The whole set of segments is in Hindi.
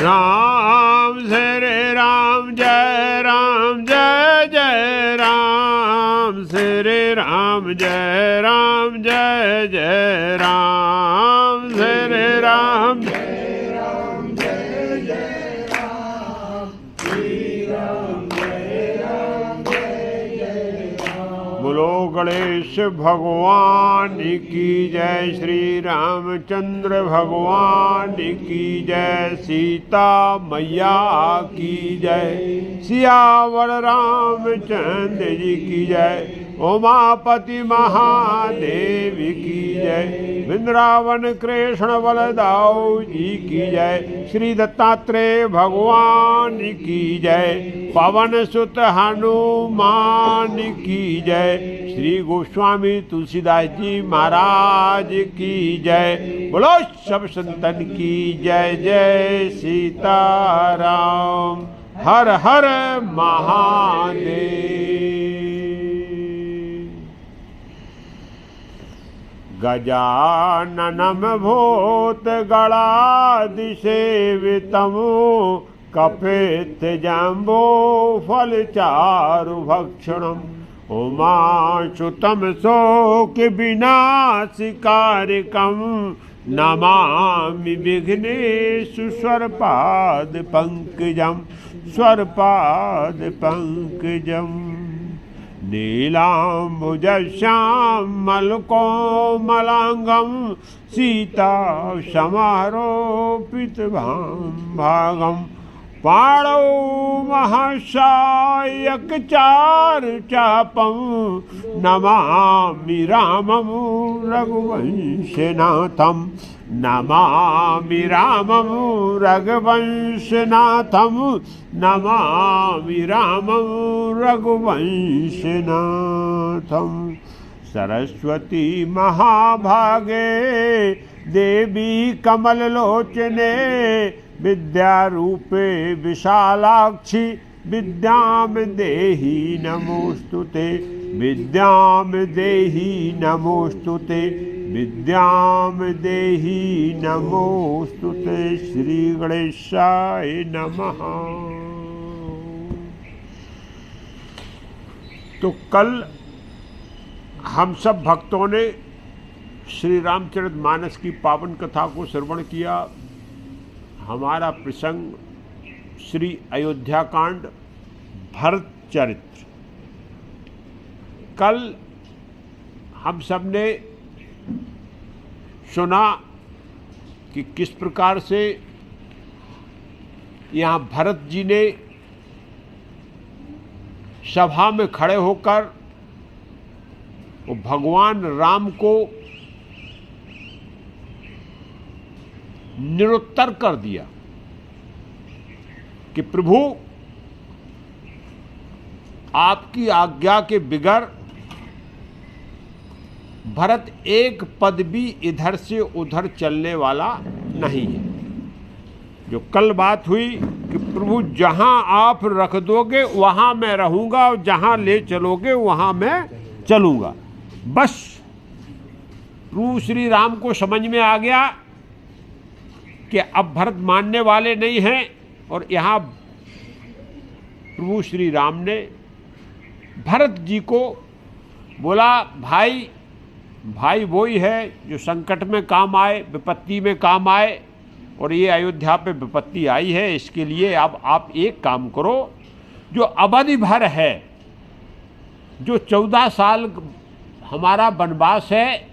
राम श्री राम जय जय राम श्री राम जय जय राम श्री राम बोलो गणेश भगवान की जय, श्री रामचंद्र भगवान की जय, सीता मैया की जय, सियावर रामचंद्र जी की जय, उमापति महादेव की जय, वृंदावन कृष्ण बलदाऊ जी की जय, श्री दत्तात्रेय भगवान की जय, पवन सुत हनुमान की जय, श्री गोस्वामी तुलसीदास जी महाराज की जय। बोलो सब संतन की जय जय सीताराम। हर हर महादेव। गजाननम भूत गणाधिसेवितम् कपित जम्बो फल चारु भक्षणम् उमाच्युतम शोक विनाशकारकम् नमामि विघ्नेशु स्वरपाद पंकजम् स्वरपाद पंकजम्। नीलाम्बुजश्यामलकोमलांगं सीता समारोपित भागम् पाणौ महासायक चार चापं नमामि रामं रघुवंशनाथं नमामि रामं रघुवंशनाथं नमामि रामं रघुवंशनाथं। सरस्वती महाभागे देवी कमललोचने विद्यारूपे विशालाक्षी विद्यां देहि नमोस्तुते विद्यां देहि नमोस्तुते विद्यां देहि नमोस्तुते। श्री गणेशाय नमः। तो कल हम सब भक्तों ने श्री रामचरितमानस की पावन कथा को श्रवण किया। हमारा प्रसंग श्री अयोध्या कांड भरत चरित्र। कल हम सब ने सुना कि किस प्रकार से यहाँ भरत जी ने सभा में खड़े होकर वो भगवान राम को निरुत्तर कर दिया कि प्रभु आपकी आज्ञा के बिगर भरत एक पद भी इधर से उधर चलने वाला नहीं है। जो कल बात हुई कि प्रभु जहां आप रख दोगे वहां मैं रहूंगा और जहां ले चलोगे वहां मैं चलूंगा। बस प्रभु श्री राम को समझ में आ गया कि अब भरत मानने वाले नहीं हैं और यहाँ प्रभु श्री राम ने भरत जी को बोला, भाई भाई वही है जो संकट में काम आए, विपत्ति में काम आए, और ये अयोध्या पे विपत्ति आई है। इसके लिए अब आप एक काम करो, जो अवधि भर है, जो 14 साल हमारा वनवास है,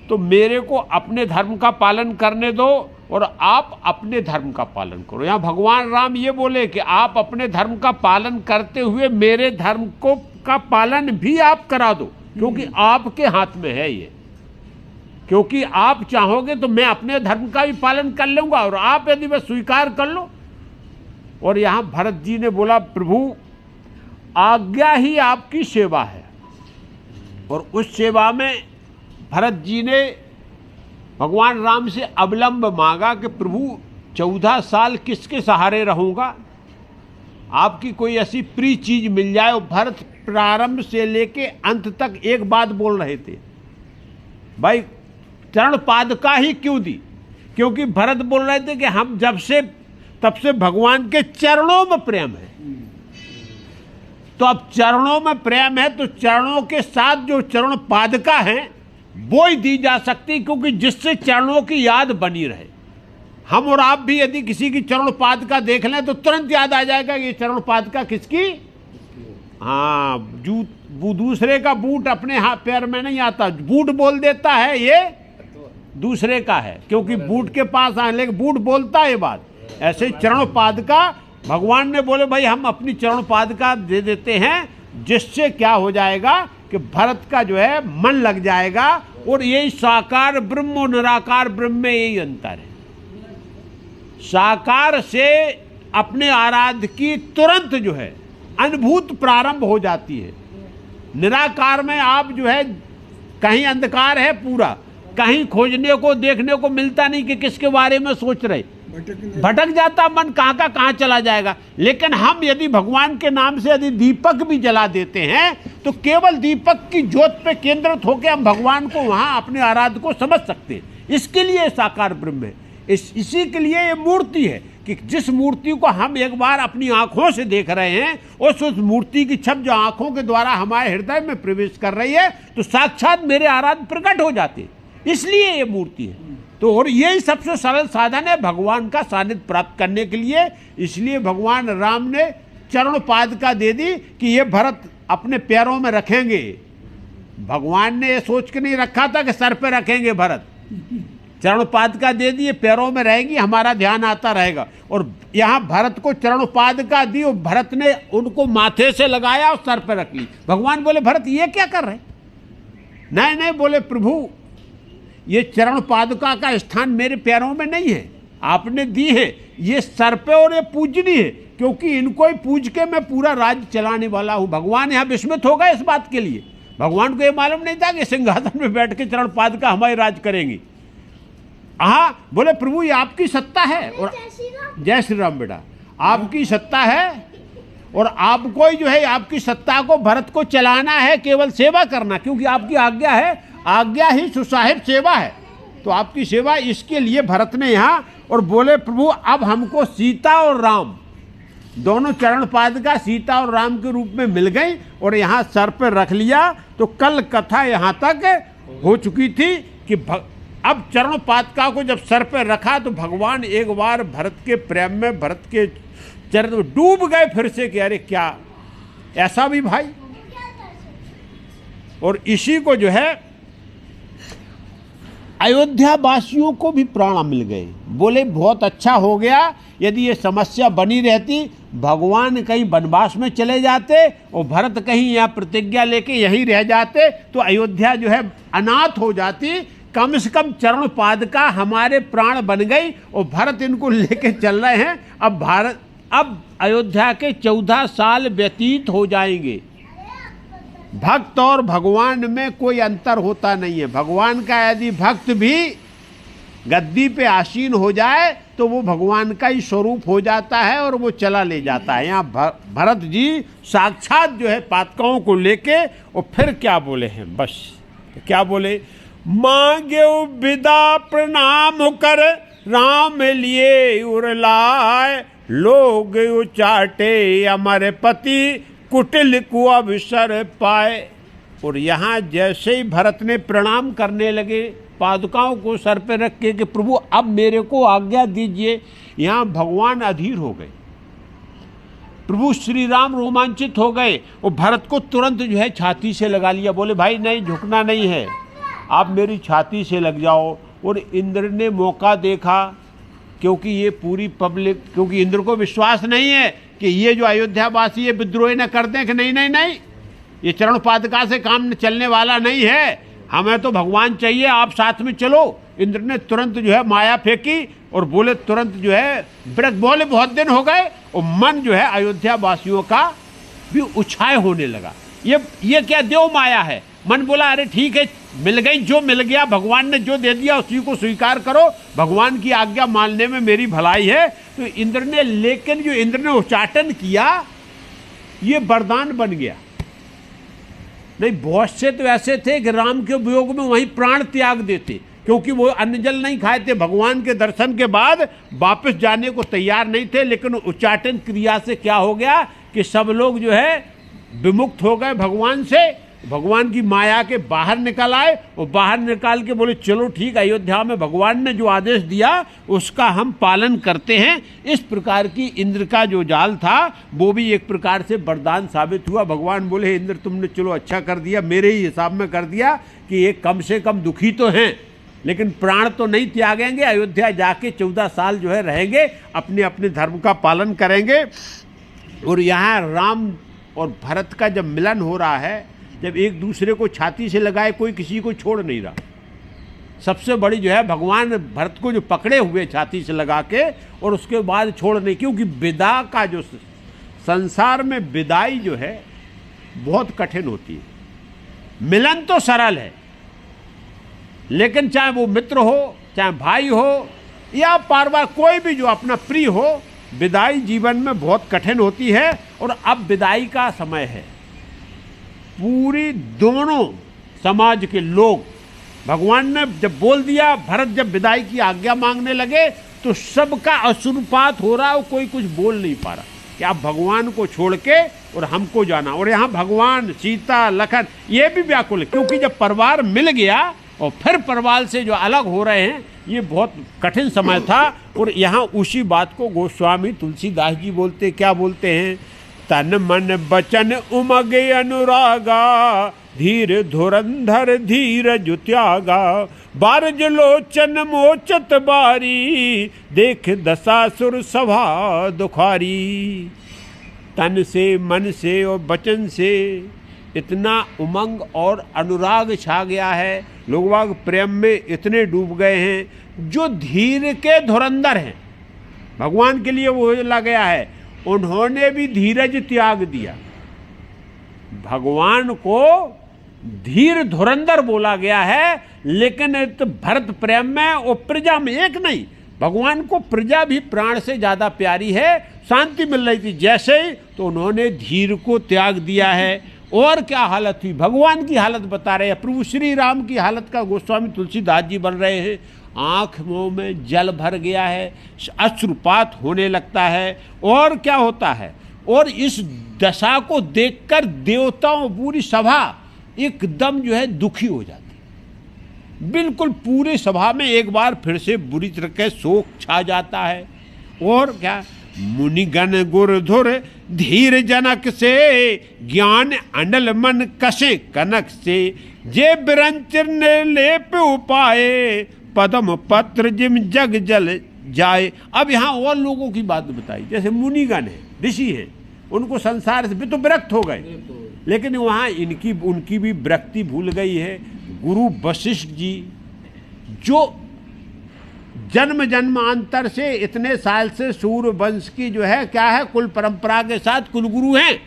तो मेरे को अपने धर्म का पालन करने दो और आप अपने धर्म का पालन करो। यहाँ भगवान राम ये बोले कि आप अपने धर्म का पालन करते हुए मेरे धर्म को का पालन भी आप करा दो, क्योंकि आपके हाथ में है ये। क्योंकि आप चाहोगे तो मैं अपने धर्म का भी पालन कर लूँगा और आप यदि बस स्वीकार कर लो। और यहाँ भरत जी ने बोला, प्रभु आज्ञा ही आपकी सेवा है। और उस सेवा में भरत जी ने भगवान राम से अवलंब मांगा कि प्रभु 14 साल किसके सहारे रहूँगा, आपकी कोई ऐसी प्रिय चीज मिल जाए। और भरत प्रारंभ से लेके अंत तक एक बात बोल रहे थे, भाई चरण पादुका ही क्यों दी, क्योंकि भरत बोल रहे थे कि हम जब से तब से भगवान के चरणों में प्रेम है। तो अब चरणों में प्रेम है तो चरणों के साथ जो चरण पादुका है वो ही दी जा सकती, क्योंकि जिससे चरणों की याद बनी रहे। हम और आप भी यदि किसी की चरण पादुका देख लें तो तुरंत याद आ जाएगा ये चरण पादुका किसकी। हाँ, दूसरे का बूट अपने हाथ पैर में नहीं आता, बूट बोल देता है ये दूसरे का है, क्योंकि बूट के पास आए, लेकिन बूट बोलता है ये बात। ऐसे चरण पादुका भगवान ने बोले भाई हम अपनी चरण पादुका दे देते हैं, जिससे क्या हो जाएगा कि भरत का जो है मन लग जाएगा। और यही साकार ब्रह्म और निराकार ब्रह्म में यही अंतर है। साकार से अपने आराध्य की तुरंत जो है अनुभूत प्रारंभ हो जाती है। निराकार में आप जो है कहीं अंधकार है पूरा, कहीं खोजने को देखने को मिलता नहीं कि किसके बारे में सोच रहे, भटक जाता मन, कहाँ का कहाँ चला जाएगा। लेकिन हम यदि भगवान के नाम से यदि दीपक भी जला देते हैं तो केवल दीपक की ज्योत पे केंद्रित होकर हम भगवान को वहाँ अपने आराध्य को समझ सकते हैं। इसके लिए साकार ब्रह्म है, इसी के लिए ये मूर्ति है कि जिस मूर्ति को हम एक बार अपनी आंखों से देख रहे हैं, उस मूर्ति की छप जो आंखों के द्वारा हमारे हृदय में प्रवेश कर रही है, तो साक्षात मेरे आराध्य प्रकट हो जाते, इसलिए ये मूर्ति है। तो और यही सबसे सरल साधन है भगवान का सानिध्य प्राप्त करने के लिए। इसलिए भगवान राम ने चरण पादुका दे दी कि ये भरत अपने पैरों में रखेंगे। भगवान ने ये सोच के नहीं रखा था कि सर पे रखेंगे भरत, चरण पादुका दे दी, पैरों में रहेगी, हमारा ध्यान आता रहेगा। और यहाँ भरत को चरण पादुका दी और भरत ने उनको माथे से लगाया और सर पे रख ली। भगवान बोले भरत ये क्या कर रहे? नहीं नहीं, बोले प्रभु ये चरण पादुका का स्थान मेरे पैरों में नहीं है, आपने दी है, ये सर पे और ये पूजनी है, क्योंकि इनको ही पूज के मैं पूरा राज्य चलाने वाला हूँ। भगवान यहाँ विस्मित हो गए इस बात के लिए। भगवान को ये मालूम नहीं था कि सिंहासन में बैठ के चरण पादुका हमारे राज करेंगी। हाँ, बोले प्रभु ये आपकी सत्ता है और जय श्री राम बेटा, आपकी सत्ता है और आपको ही जो है आपकी सत्ता को भरत को चलाना है, केवल सेवा करना, क्योंकि आपकी आज्ञा है, आज्ञा ही सुसाहिब सेवा है। तो आपकी सेवा, इसके लिए भरत ने यहाँ और बोले प्रभु अब हमको सीता और राम दोनों चरण पादुका सीता और राम के रूप में मिल गई और यहाँ सर पर रख लिया। तो कल कथा यहाँ तक हो चुकी थी कि अब चरण पादुका को जब सर पर रखा तो भगवान एक बार भरत के प्रेम में, भरत के चरण में डूब गए फिर से कि अरे क्या ऐसा भी भाई। और इसी को जो है अयोध्या वासियों को भी प्राण मिल गए। बोले बहुत अच्छा हो गया, यदि ये समस्या बनी रहती, भगवान कहीं वनवास में चले जाते और भरत कहीं यहाँ प्रतिज्ञा लेके यहीं रह जाते तो अयोध्या जो है अनाथ हो जाती। कम से कम चरण पादुका हमारे प्राण बन गई और भरत इनको लेके चल रहे हैं। अब अयोध्या के 14 साल व्यतीत हो जाएंगे। भक्त और भगवान में कोई अंतर होता नहीं है। भगवान का यदि भक्त भी गद्दी पे आसीन हो जाए तो वो भगवान का ही स्वरूप हो जाता है और वो चला ले जाता है। यहाँ भरत जी साक्षात जो है पादुकाओं को लेके और फिर क्या बोले हैं, बस क्या बोले, मांगे विदा प्रणाम कर राम लिए उरलाए, लोग उचाटे अमर पति कुटिल को अवसर पाए। और यहाँ जैसे ही भरत ने प्रणाम करने लगे, पादुकाओं को सर पे रख के कि प्रभु अब मेरे को आज्ञा दीजिए, यहाँ भगवान अधीर हो गए। प्रभु श्री राम रोमांचित हो गए और भरत को तुरंत जो है छाती से लगा लिया। बोले भाई नहीं, झुकना नहीं है, आप मेरी छाती से लग जाओ। और इंद्र ने मौका देखा, क्योंकि ये पूरी पब्लिक, क्योंकि इंद्र को विश्वास नहीं है कि ये जो अयोध्यावासी ये विद्रोह न कर दें कि नहीं नहीं नहीं, ये चरण पादुका से काम चलने वाला नहीं है, हमें तो भगवान चाहिए, आप साथ में चलो। इंद्र ने तुरंत जो है माया फेंकी और बोले तुरंत जो है ब्रज, बोले बहुत दिन हो गए और मन जो है अयोध्यावासियों का भी उछाए होने लगा। ये क्या देव माया है। मन बोला अरे ठीक है, मिल गई, जो मिल गया, भगवान ने जो दे दिया उसी को स्वीकार करो, भगवान की आज्ञा मानने में मेरी भलाई है। तो इंद्र ने, लेकिन जो इंद्र ने उच्चाटन किया ये वरदान बन गया। नहीं, बहुत से तो ऐसे थे कि राम के वियोग में वहीं प्राण त्याग देते, क्योंकि वो अन्न जल नहीं खाए थे, भगवान के दर्शन के बाद वापस जाने को तैयार नहीं थे। लेकिन उच्चाटन क्रिया से क्या हो गया कि सब लोग जो है विमुक्त हो गए भगवान से, भगवान की माया के बाहर निकल आए और बाहर निकाल के बोले चलो ठीक, अयोध्या में भगवान ने जो आदेश दिया उसका हम पालन करते हैं। इस प्रकार की इंद्र का जो जाल था वो भी एक प्रकार से वरदान साबित हुआ। भगवान बोले इंद्र तुमने चलो अच्छा कर दिया, मेरे ही हिसाब में कर दिया कि ये कम से कम दुखी तो हैं लेकिन प्राण तो नहीं त्यागेंगे, अयोध्या जाके 14 साल जो है रहेंगे, अपने अपने धर्म का पालन करेंगे। और यहाँ राम और भरत का जब मिलन हो रहा है, जब एक दूसरे को छाती से लगाए, कोई किसी को छोड़ नहीं रहा। सबसे बड़ी जो है भगवान भरत को जो पकड़े हुए छाती से लगा के और उसके बाद छोड़ नहीं, क्योंकि विदा का जो संसार में विदाई जो है बहुत कठिन होती है। मिलन तो सरल है लेकिन चाहे वो मित्र हो, चाहे भाई हो या पारिवार कोई भी जो अपना प्रिय हो, विदाई जीवन में बहुत कठिन होती है। और अब विदाई का समय है, पूरी दोनों समाज के लोग, भगवान ने जब बोल दिया, भरत जब विदाई की आज्ञा मांगने लगे तो सबका अश्रुपात हो रहा है, कोई कुछ बोल नहीं पा रहा कि आप भगवान को छोड़ के और हमको जाना। और यहाँ भगवान, सीता, लखन ये भी व्याकुल है, क्योंकि जब परिवार मिल गया और फिर परिवार से जो अलग हो रहे हैं, ये बहुत कठिन समय था। और यहाँ उसी बात को गोस्वामी तुलसीदास जी बोलते, क्या बोलते हैं, तन मन बचन उमगे अनुरागा, धीर धुरंधर धीरज त्यागा, बारज लोचन मोचत बारी, देख दशासुर सभा दुखारी। तन से, मन से और वचन से इतना उमंग और अनुराग छा गया है, लोग बाग प्रेम में इतने डूब गए हैं। जो धीर के धुरंधर हैं, भगवान के लिए वो लग गया है, उन्होंने भी धीरज त्याग दिया। भगवान को धीर धुरंधर बोला गया है, लेकिन तो भरत प्रेम में और प्रजा में एक नहीं। भगवान को प्रजा भी प्राण से ज़्यादा प्यारी है, शांति मिल रही थी जैसे ही, तो उन्होंने धीर को त्याग दिया है। और क्या हालत हुई, भगवान की हालत बता रहे हैं, प्रभु श्री राम की हालत का गोस्वामी तुलसीदास जी बन रहे हैं। आँख मुँह में जल भर गया है, अश्रुपात होने लगता है। और क्या होता है, और इस दशा को देखकर देवताओं पूरी सभा एकदम जो है दुखी हो जाती है। बिल्कुल पूरी सभा में एक बार फिर से बुरी तरह के शोक छा जाता है। और क्या, मुनिगण गुरधुर धीर जनक से, ज्ञान अंडल मन कसे कनक से, जे बिरंचर ने लेप उपाय, पदम पत्र जिम जग जल जाए। अब यहाँ और लोगों की बात बताई, जैसे मुनिगण है, ऋषि हैं, उनको संसार से भी तो विरक्त हो गए, लेकिन वहाँ उनकी भी विरक्ति भूल गई है। गुरु वशिष्ठ जी जो जन्म जन्मांतर से इतने साल से सूर्य वंश की जो है क्या है, कुल परंपरा के साथ कुलगुरु हैं,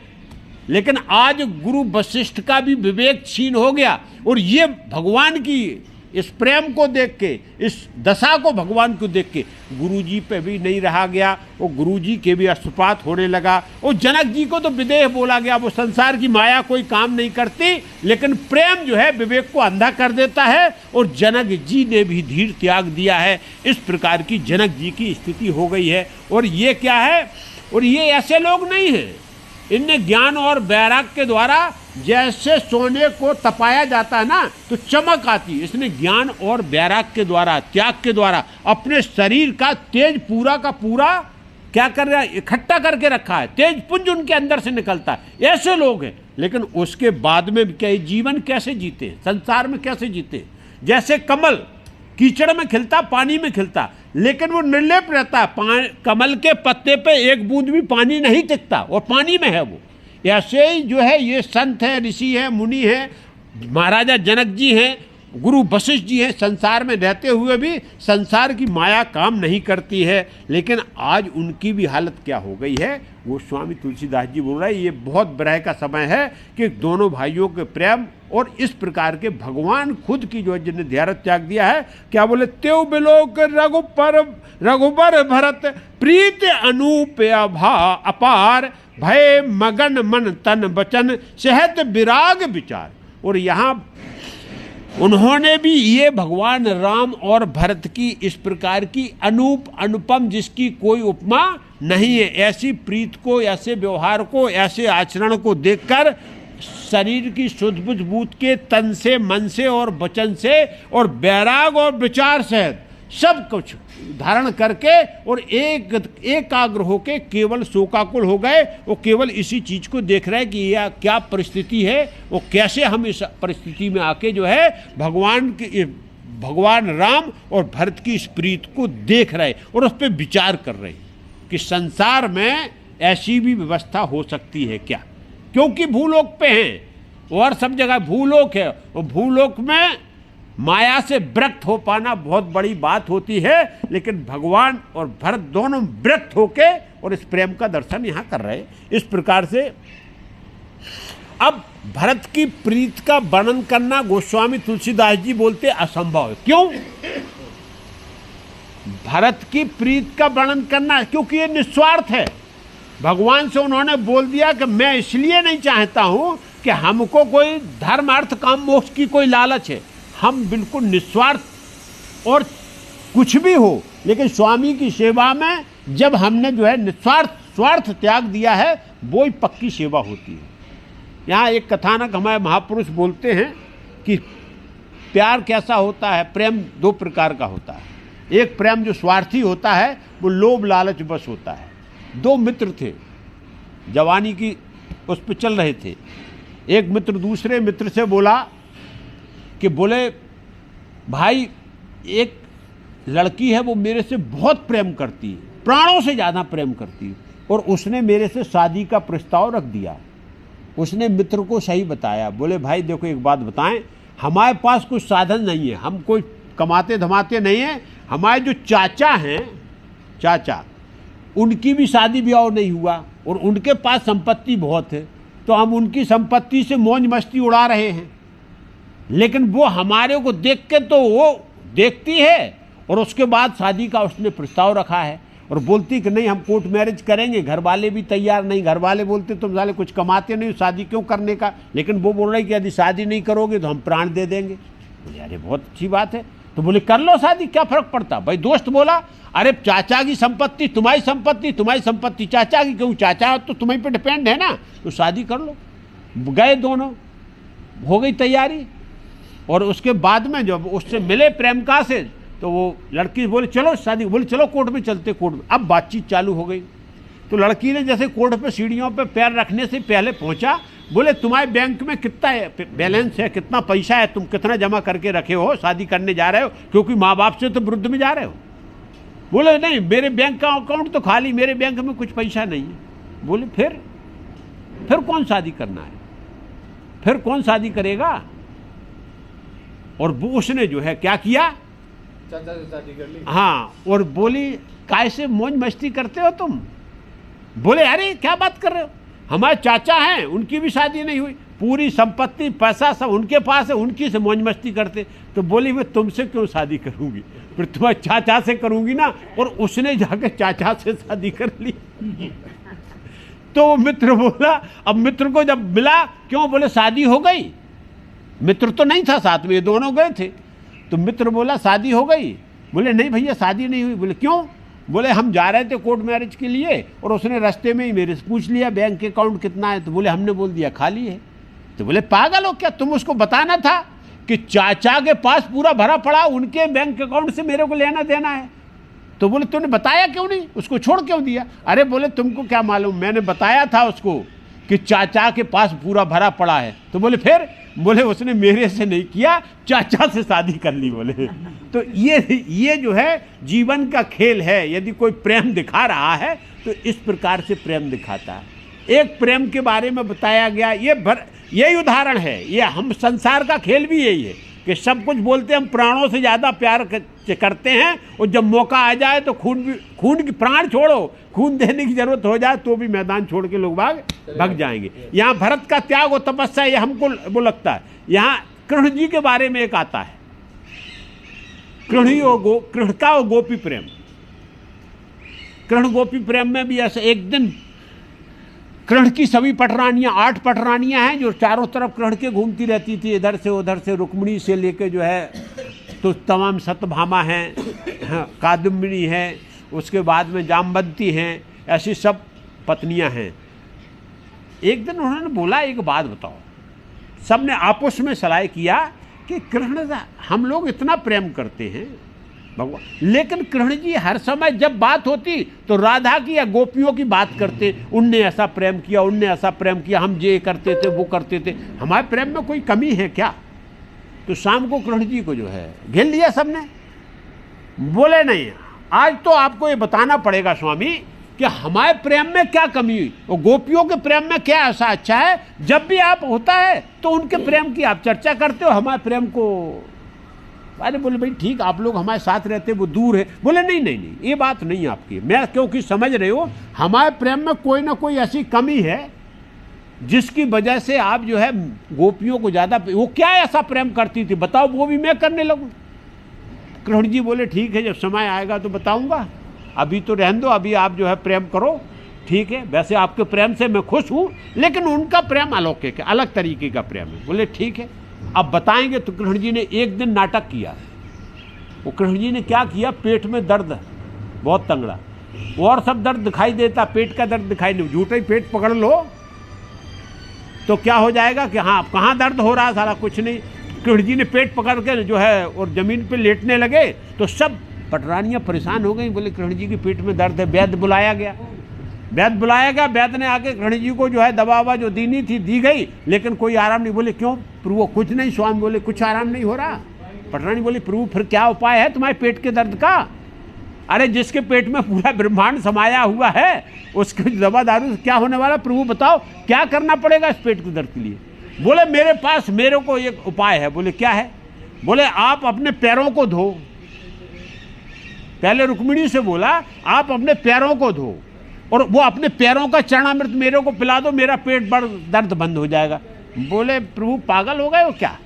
लेकिन आज गुरु वशिष्ठ का भी विवेक क्षीण हो गया। और ये भगवान की इस प्रेम को देख के, इस दशा को भगवान को देख के गुरुजी पे भी नहीं रहा गया, और गुरुजी के भी अश्रुपात होने लगा। और जनक जी को तो विदेह बोला गया, वो संसार की माया कोई काम नहीं करती, लेकिन प्रेम जो है विवेक को अंधा कर देता है। और जनक जी ने भी धीर त्याग दिया है। इस प्रकार की जनक जी की स्थिति हो गई है। और ये क्या है, और ये ऐसे लोग नहीं हैं, इनने ज्ञान और वैराग्य के द्वारा, जैसे सोने को तपाया जाता है ना तो चमक आती है, इसने ज्ञान और वैराग्य के द्वारा, त्याग के द्वारा अपने शरीर का तेज पूरा का पूरा क्या कर रहा है, इकट्ठा करके रखा है। तेज पुंज उनके अंदर से निकलता है। ऐसे लोग हैं, लेकिन उसके बाद में क्या जीवन कैसे जीते हैं, संसार में कैसे जीते हैं। जैसे कमल कीचड़ में खिलता, पानी में खिलता, लेकिन वो निर्लेप रहता है। कमल के पत्ते पे एक बूंद भी पानी नहीं टिकता और पानी में है वो। ऐसे ही जो है ये संत हैं, ऋषि हैं, मुनि हैं, महाराजा जनक जी हैं, गुरु वशिष्ठ जी हैं, संसार में रहते हुए भी संसार की माया काम नहीं करती है। लेकिन आज उनकी भी हालत क्या हो गई है, गोस्वामी तुलसीदास जी बोल रहे हैं, ये बहुत विरह का समय है कि दोनों भाइयों के प्रेम और इस प्रकार के भगवान खुद की जो जिन्हें धैर्य त्याग दिया है, क्या बोले, त्यों बिलोक रघुबर भरत, प्रीत अनूप अपार, भय मगन मन तन बचन, सहत विराग विचार। और यहाँ उन्होंने भी ये भगवान राम और भरत की इस प्रकार की अनुपम जिसकी कोई उपमा नहीं है, ऐसी प्रीत को, ऐसे व्यवहार को, ऐसे आचरण को देखकर शरीर की शुद्ध बुद्ध बूत के तन से, मन से और वचन से और वैराग और विचार सहित सब कुछ धारण करके और एकाग्र होके केवल शोकाकुल हो गए। वो केवल इसी चीज को देख रहे हैं कि यह क्या परिस्थिति है, वो कैसे हम इस परिस्थिति में आके जो है भगवान राम और भरत की इस प्रीत को देख रहे और उस पर विचार कर रहे कि संसार में ऐसी भी व्यवस्था हो सकती है क्या, क्योंकि भूलोक पे हैं और सब जगह भूलोक है, और भूलोक में माया से विरक्त हो पाना बहुत बड़ी बात होती है, लेकिन भगवान और भरत दोनों विरक्त होके और इस प्रेम का दर्शन यहाँ कर रहे। इस प्रकार से अब भरत की प्रीत का वर्णन करना गोस्वामी तुलसीदास जी बोलते असंभव है। क्यों? भरत की प्रीत का वर्णन करना, क्योंकि ये निस्वार्थ है। भगवान से उन्होंने बोल दिया कि मैं इसलिए नहीं चाहता हूं कि हमको कोई धर्म अर्थ काम मोक्ष की कोई लालच है, हम बिल्कुल निस्वार्थ और कुछ भी हो, लेकिन स्वामी की सेवा में जब हमने जो है स्वार्थ त्याग दिया है, वो ही पक्की सेवा होती है। यहाँ एक कथानक हमारे महापुरुष बोलते हैं कि प्यार कैसा होता है। प्रेम दो प्रकार का होता है। एक प्रेम जो स्वार्थी होता है, वो लोभ लालच बस होता है। दो मित्र थे, जवानी की उस पर चल रहे थे। एक मित्र दूसरे मित्र से बोला कि बोले भाई, एक लड़की है, वो मेरे से बहुत प्रेम करती है, प्राणों से ज़्यादा प्रेम करती है, और उसने मेरे से शादी का प्रस्ताव रख दिया। उसने मित्र को सही बताया। बोले भाई देखो, एक बात बताएं, हमारे पास कुछ साधन नहीं है, हम कोई कमाते धमाते नहीं हैं। हमारे जो चाचा हैं, चाचा, उनकी भी शादी ब्याह नहीं हुआ और उनके पास संपत्ति बहुत है, तो हम उनकी संपत्ति से मौज मस्ती उड़ा रहे हैं। लेकिन वो हमारे को देख के तो वो देखती है, और उसके बाद शादी का उसने प्रस्ताव रखा है और बोलती कि नहीं हम कोर्ट मैरिज करेंगे। घर वाले भी तैयार नहीं, घर वाले बोलते तुम साले कुछ कमाते नहीं, शादी क्यों करने का। लेकिन वो बोल रहे कि यदि शादी नहीं करोगे तो हम प्राण दे देंगे। बोले अरे बहुत अच्छी बात है। तो बोले कर लो शादी, क्या फर्क पड़ता। भाई दोस्त बोला अरे चाचा की संपत्ति तुम्हारी संपत्ति, तुम्हारी संपत्ति चाचा की, क्यों चाचा तो तुम्हें पे डिपेंड है ना, तो शादी कर लो। गए दोनों, हो गई तैयारी। और उसके बाद में जब उससे मिले प्रेमिका से, तो वो लड़की बोले चलो शादी, बोले चलो कोर्ट में चलते। कोर्ट में अब बातचीत चालू हो गई। तो लड़की ने जैसे कोर्ट पे सीढ़ियों पे पैर रखने से पहले पहुंचा, बोले तुम्हारे बैंक में कितना बैलेंस है, कितना पैसा है, तुम कितना जमा करके रखे हो, शादी करने जा रहे हो, क्योंकि माँ बाप से तो विरुद्ध में जा रहे हो। बोले नहीं मेरे बैंक का अकाउंट तो खाली, मेरे बैंक में कुछ पैसा नहीं है। बोले फिर कौन शादी करना है, फिर कौन शादी करेगा। और वो उसने जो है क्या किया, चाचा से शादी कर ली। हाँ, और बोली कैसे मौज मस्ती करते हो तुम। बोले अरे क्या बात कर रहे हो, हमारे चाचा हैं, उनकी भी शादी नहीं हुई, पूरी संपत्ति पैसा सब उनके पास है, उनकी से मौज मस्ती करते। तो बोली मैं तुमसे क्यों शादी करूंगी, फिर तुम्हारे चाचा से करूंगी ना। और उसने जाकर चाचा से शादी कर ली। तो वो मित्र बोला, अब मित्र को जब मिला, क्यों, बोले शादी हो गई। मित्र तो नहीं था साथ में, ये दोनों गए थे। तो मित्र बोला शादी हो गई। बोले नहीं भैया शादी नहीं हुई। बोले क्यों। बोले हम जा रहे थे कोर्ट मैरिज के लिए, और उसने रास्ते में ही मेरे से पूछ लिया बैंक के अकाउंट कितना है। तो बोले हमने बोल दिया खाली है। तो बोले पागल हो क्या, तुम उसको बताना था कि चाचा के पास पूरा भरा पड़ा, उनके बैंक अकाउंट से मेरे को लेना देना है। तो बोले तूने बताया क्यों नहीं, उसको छोड़ क्यों दिया। अरे बोले तुमको क्या मालूम, मैंने बताया था उसको कि चाचा के पास पूरा भरा पड़ा है। तो बोले फिर, बोले उसने मेरे से नहीं किया, चाचा से शादी कर ली। बोले तो ये जो है जीवन का खेल है। यदि कोई प्रेम दिखा रहा है तो इस प्रकार से प्रेम दिखाता है। एक प्रेम के बारे में बताया गया, यही उदाहरण है। ये हम संसार का खेल भी यही है कि सब कुछ बोलते हैं हम प्राणों से ज़्यादा प्यार करते हैं, और जब मौका आ जाए तो खून की प्राण छोड़ो, खून देने की जरूरत हो जाए तो भी मैदान छोड़ के लोग भाग जाएंगे। यहाँ भरत का त्याग और तपस्या, ये हमको वो लगता है। यहाँ कृष्ण जी के बारे में एक आता है, कृष्ण का और गोपी प्रेम। कृष्ण गोपी प्रेम में भी ऐसा एक दिन कृष्ण की सभी पटरानियाँ, 8 पटरानियाँ हैं जो चारों तरफ कृष्ण के घूमती रहती थी, इधर से उधर से, रुक्मिणी से लेके जो है तो तमाम सत्यभामा हैं, कादम्बिनी है, उसके बाद में जामवंती हैं, ऐसी सब पत्नियां हैं। एक दिन उन्होंने बोला, एक बात बताओ, सब ने आपस में सलाह किया कि कृष्ण हम लोग इतना प्रेम करते हैं भगवान, लेकिन कृष्ण जी हर समय जब बात होती तो राधा की या गोपियों की बात करते, उनने ऐसा प्रेम किया, उनने ऐसा प्रेम किया, हम ये करते थे, वो करते थे, हमारे प्रेम में कोई कमी है क्या? तो शाम को कृष्ण जी को जो है घेर लिया सबने। बोले नहीं, आज तो आपको ये बताना पड़ेगा स्वामी कि हमारे प्रेम में क्या कमी हुई और गोपियों के प्रेम में क्या ऐसा अच्छा है, जब भी आप होता है तो उनके प्रेम की आप चर्चा करते हो, हमारे प्रेम को। अरे बोले भाई ठीक, आप लोग हमारे साथ रहते, वो दूर है। बोले नहीं नहीं नहीं, ये बात नहीं आपकी, मैं क्योंकि समझ रहे हो हमारे प्रेम में कोई ना कोई ऐसी कमी है जिसकी वजह से आप जो है गोपियों को ज़्यादा, वो क्या ऐसा प्रेम करती थी बताओ, वो भी मैं करने लगूँ। कृष्ण जी बोले ठीक है, जब समय आएगा तो बताऊंगा, अभी तो रहने दो, अभी आप जो है प्रेम करो, ठीक है, वैसे आपके प्रेम से मैं खुश हूँ, लेकिन उनका प्रेम अलौकिक है, अलग तरीके का प्रेम है। बोले ठीक है, अब बताएंगे। तो कृष्ण जी ने एक दिन नाटक किया। वो कृष्ण जी ने क्या किया, पेट में दर्द बहुत तंगड़ा, और सब दर्द दिखाई देता, पेट का दर्द दिखाई नहीं, झूठे ही पेट पकड़ लो तो क्या हो जाएगा कि हाँ कहाँ दर्द हो रहा है, सारा कुछ नहीं। कृष्ण जी ने पेट पकड़ के जो है और जमीन पे लेटने लगे तो सब पटरानियाँ परेशान हो गई। बोले कृष्ण जी के पेट में दर्द है। वैद्य बुलाया गया, वैद्य बुलाया गया, वैद्य ने आके कृष्ण जी को जो है दवा ववा जो देनी थी दी गई, लेकिन कोई आराम नहीं। बोले क्यों प्रभु? कुछ नहीं स्वामी। बोले कुछ आराम नहीं हो रहा? पटरानी बोली प्रभु फिर क्या उपाय है तुम्हारे पेट के दर्द का? अरे जिसके पेट में पूरा ब्रह्मांड समाया हुआ है उसके दवा दारू से क्या होने वाला? प्रभु बताओ क्या करना पड़ेगा इस पेट के दर्द के लिए? बोले मेरे पास मेरे को एक उपाय है। बोले क्या है? बोले आप अपने पैरों को धो। पहले रुक्मिणी से बोला आप अपने पैरों को धो और वो अपने पैरों का चरणामृत मेरे को पिला दो, मेरा पेट बड़ दर्द बंद हो जाएगा। बोले प्रभु पागल हो गए हो क्या?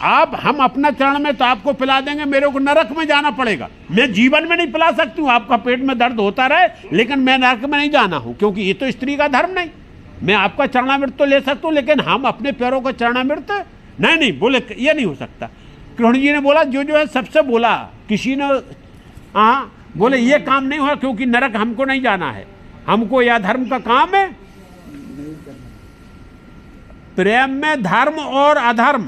आप हम अपना चरण में तो आपको पिला देंगे, मेरे को नरक में जाना पड़ेगा। मैं जीवन में नहीं पिला सकती हूँ, आपका पेट में दर्द होता रहे, लेकिन मैं नरक में नहीं जाना हूँ, क्योंकि ये तो स्त्री का धर्म नहीं। मैं आपका चरणामृत तो ले सकता हूँ, लेकिन हम अपने पैरों का चरणामृत नहीं। नहीं बोले ये नहीं हो सकता। कृष्ण जी ने बोला जो है सबसे बोला, किसी ने हाँ बोले ये काम नहीं हुआ, क्योंकि नरक हमको नहीं जाना है, हमको यह धर्म का काम है। प्रेम में धर्म और अधर्म,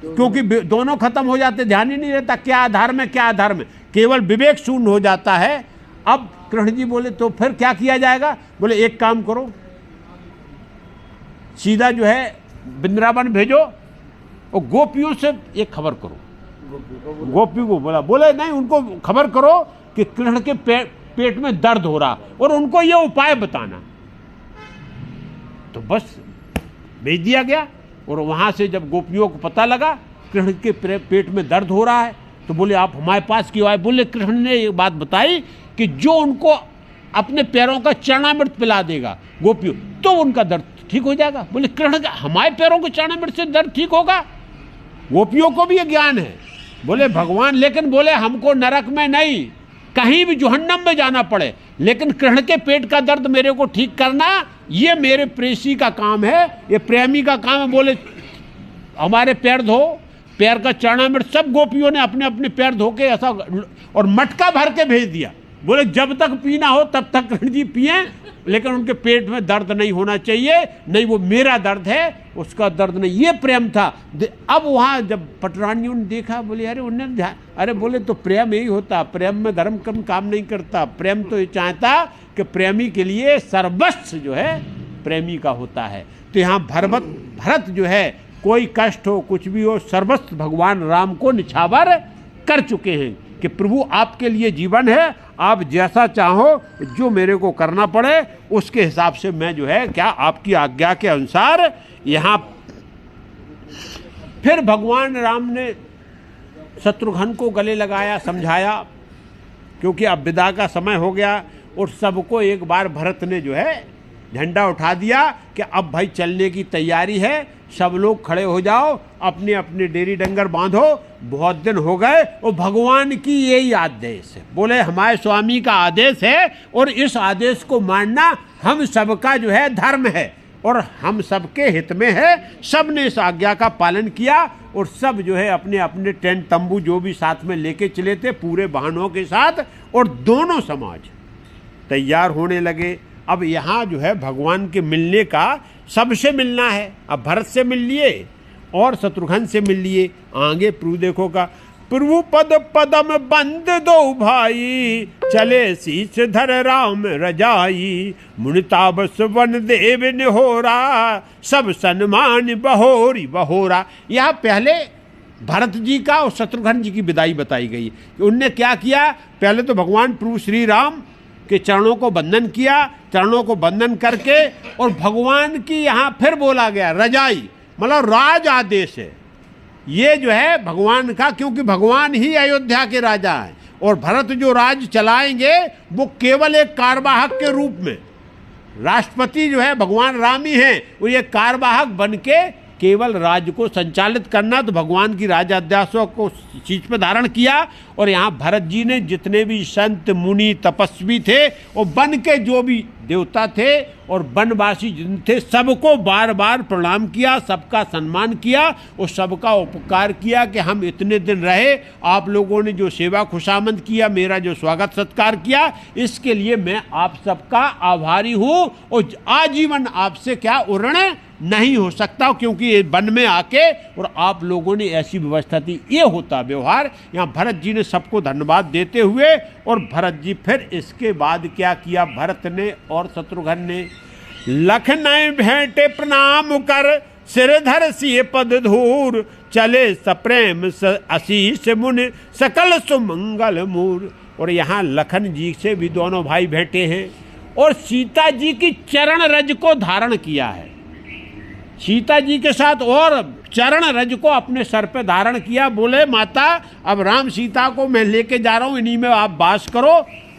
क्योंकि दोनों खत्म हो जाते, ध्यान ही नहीं रहता क्या धर्म है क्या अधर्म है, केवल विवेक शून्य हो जाता है। अब कृष्ण जी बोले तो फिर क्या किया जाएगा? बोले एक काम करो, सीधा जो है वृंदावन भेजो और गोपियों से एक खबर करो। गोपी को बोला, बोले नहीं उनको खबर करो कि कृष्ण के पेट में दर्द हो रहा और उनको ये उपाय बताना। तो बस भेज दिया गया। और वहाँ से जब गोपियों को पता लगा कृष्ण के पेट में दर्द हो रहा है तो बोले आप हमारे पास क्यों आए? बोले कृष्ण ने ये बात बताई कि जो उनको अपने पैरों का चरणामृत पिला देगा गोपियों तो उनका दर्द ठीक हो जाएगा। बोले कृष्ण का हमारे पैरों को चरणामृत से दर्द ठीक होगा? गोपियों को भी ये ज्ञान है। बोले भगवान, लेकिन बोले हमको नरक में नहीं, कहीं भी जहन्नम में जाना पड़े, लेकिन कृष्ण के पेट का दर्द मेरे को ठीक करना ये मेरे प्रेसी का काम है, ये प्रेमी का काम है। बोले हमारे पैर धो, पैर का चरणामृत सब गोपियों ने अपने अपने पैर धो के ऐसा और मटका भर के भेज दिया। बोले जब तक पीना हो तब तक कृष्ण जी पिए, लेकिन उनके पेट में दर्द नहीं होना चाहिए, नहीं वो मेरा दर्द है उसका दर्द नहीं। ये प्रेम था। अब वहाँ जब पटरानियों ने देखा, बोले अरे उन्होंने अरे बोले तो प्रेम यही होता, प्रेम में धर्म कर्म काम नहीं करता। प्रेम तो ये चाहता कि प्रेमी के लिए सर्वस्व जो है प्रेमी का होता है। तो यहाँ भरत जो है कोई कष्ट हो कुछ भी हो, सर्वस्व भगवान राम को निछावर कर चुके हैं कि प्रभु आपके लिए जीवन है, आप जैसा चाहो जो मेरे को करना पड़े उसके हिसाब से मैं जो है क्या आपकी आज्ञा के अनुसार। यहाँ फिर भगवान राम ने शत्रुघ्न को गले लगाया, समझाया, क्योंकि अब विदा का समय हो गया और सबको एक बार भरत ने जो है झंडा उठा दिया कि अब भाई चलने की तैयारी है, सब लोग खड़े हो जाओ, अपने अपने डेरी डंगर बांधो, बहुत दिन हो गए। और भगवान की यही आदेश है, बोले हमारे स्वामी का आदेश है और इस आदेश को मानना हम सबका जो है धर्म है और हम सबके हित में है। सब ने इस आज्ञा का पालन किया और सब जो है अपने अपने टेंट तंबू जो भी साथ में लेके चले थे पूरे वाहनों के साथ, और दोनों समाज तैयार होने लगे। अब यहाँ जो है भगवान के मिलने का, सबसे मिलना है। अब भरत से मिल लिए और शत्रुघ्न से मिल लिए। आगे प्रभु देखो का, प्रभु पद पदम बंद दो भाई, चले शीश धर राम रजाई, मुनिताबस वन देव निहोरा, सब सन्मान बहोरी बहोरा। यह पहले भरत जी का और शत्रुघ्न जी की विदाई बताई गई कि उनने क्या किया। पहले तो भगवान प्रभु श्री राम के चरणों को बंधन किया, चरणों को बंधन करके, और भगवान की यहाँ फिर बोला गया रजाई, मतलब राज आदेश है ये जो है भगवान का, क्योंकि भगवान ही अयोध्या के राजा हैं और भरत जो राज चलाएंगे वो केवल एक कार्यवाहक के रूप में। राष्ट्रपति जो है भगवान राम ही हैं, वो ये कार्यवाहक बन के केवल राज्य को संचालित करना, तो भगवान की राजाध्यासों को चीज पर धारण किया। और यहाँ भरत जी ने जितने भी संत मुनि तपस्वी थे और वन के जो भी देवता थे और वनवासी जिन थे, सबको बार बार प्रणाम किया, सबका सम्मान किया और सबका उपकार किया कि हम इतने दिन रहे, आप लोगों ने जो सेवा खुशामद किया, मेरा जो स्वागत सत्कार किया, इसके लिए मैं आप सबका आभारी हूँ और आजीवन आपसे क्या ऋण नहीं हो सकता, क्योंकि ये वन में आके और आप लोगों ने ऐसी व्यवस्था थी। ये होता व्यवहार। यहाँ भरत जी ने सबको धन्यवाद देते हुए, और भरत जी फिर इसके बाद क्या किया भरत ने और शत्रुघ्न ने, लखनऊ भेंटे प्रणाम कर, सिरधर सिए पद धूर, चले सप्रेम आशीष मुनि, सकल सुमंगल मूर। और यहाँ लखन जी से भी दोनों भाई भेंटे हैं और सीता जी की चरण रज को धारण किया है। सीता जी के साथ और चरण रज को अपने सर पे धारण किया। बोले माता अब राम सीता को मैं लेके जा रहा हूँ, इन्हीं में आप वास करो।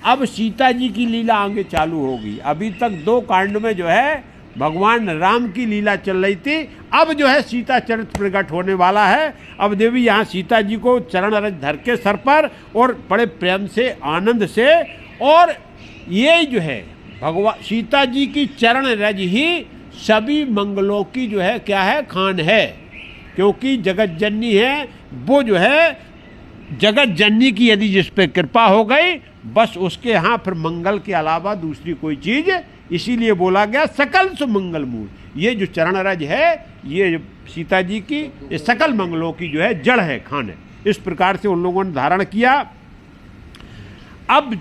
अब सीता जी की लीला आगे चालू होगी। अभी तक 2 कांड में जो है भगवान राम की लीला चल रही थी, अब जो है सीता चरित्र प्रकट होने वाला है। अब देवी यहाँ सीता जी को चरण रज धर के सर पर और बड़े प्रेम से आनंद से, और ये जो है भगवान सीता जी की चरण रज ही सभी मंगलों की जो है क्या है खान है, क्योंकि जगत जननी है। वो जो है जगत जननी की यदि जिस पे कृपा हो गई, बस उसके यहाँ फिर मंगल के अलावा दूसरी कोई चीज, इसीलिए बोला गया सकल सुमंगल मूल। ये जो चरण रज है, ये सीता जी की, ये सकल मंगलों की जो है जड़ है, खान है। इस प्रकार से उन लोगों ने धारण किया। अब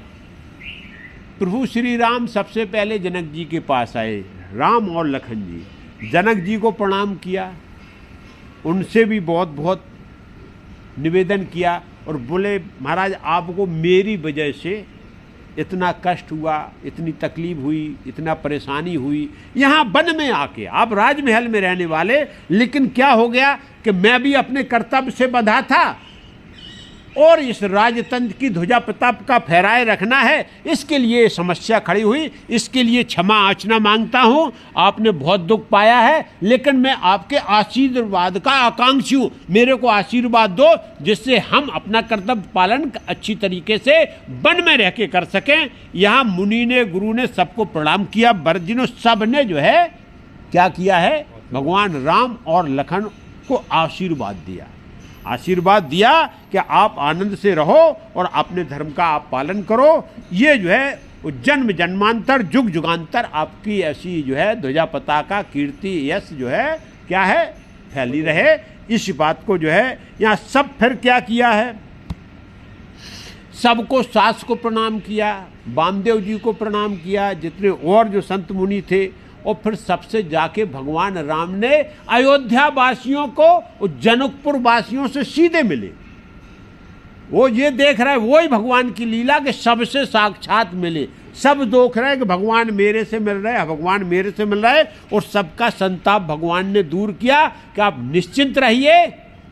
प्रभु श्री राम सबसे पहले जनक जी के पास आए, राम और लखन जी। जनक जी को प्रणाम किया, उनसे भी बहुत बहुत निवेदन किया और बोले महाराज आपको मेरी वजह से इतना कष्ट हुआ, इतनी तकलीफ हुई, इतना परेशानी हुई यहाँ वन में आके। आप राजमहल में रहने वाले, लेकिन क्या हो गया कि मैं भी अपने कर्तव्य से बंधा था और इस राजतंत्र की ध्वजा प्रताप का फहराए रखना है, इसके लिए समस्या खड़ी हुई। इसके लिए क्षमा याचना मांगता हूँ। आपने बहुत दुख पाया है, लेकिन मैं आपके आशीर्वाद का आकांक्षी हूँ। मेरे को आशीर्वाद दो जिससे हम अपना कर्तव्य पालन अच्छी तरीके से वन में रह के कर सकें। यहाँ मुनि ने, गुरु ने सबको प्रणाम किया। भरत जी ने सब ने जो है क्या किया है, भगवान राम और लखन को आशीर्वाद दिया। आशीर्वाद दिया कि आप आनंद से रहो और अपने धर्म का आप पालन करो। ये जो है जन्म जन्मांतर जुग जुगांतर आपकी ऐसी जो है ध्वजा पताका कीर्ति यश जो है क्या है फैली रहे। इस बात को जो है यहाँ सब फिर क्या किया है, सबको सास को प्रणाम किया, वामदेव जी को प्रणाम किया, जितने और जो संत मुनि थे, और फिर सबसे जाके भगवान राम ने अयोध्या वासियों को जनकपुर वासियों से सीधे मिले। वो ये देख रहे, वही भगवान की लीला के सबसे साक्षात मिले। सब देख रहे कि भगवान मेरे से मिल रहे हैं, भगवान मेरे से मिल रहे, और सबका संताप भगवान ने दूर किया कि आप निश्चिंत रहिए,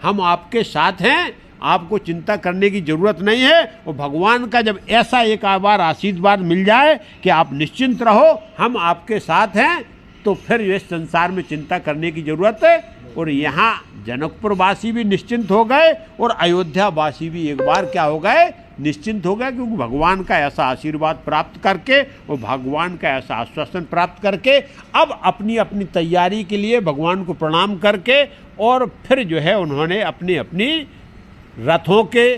हम आपके साथ हैं, आपको चिंता करने की जरूरत नहीं है। और भगवान का जब ऐसा एक बार आशीर्वाद मिल जाए कि आप निश्चिंत रहो, हम आपके साथ हैं, तो फिर इस संसार में चिंता करने की जरूरत है। और यहाँ जनकपुर वासी भी निश्चिंत हो गए और अयोध्या वासी भी एक बार क्या हो गए, निश्चिंत हो गए, क्योंकि भगवान का ऐसा आशीर्वाद प्राप्त करके और भगवान का ऐसा आश्वासन प्राप्त करके अब अपनी अपनी तैयारी के लिए भगवान को प्रणाम करके और फिर जो है उन्होंने अपनी अपनी रथों के,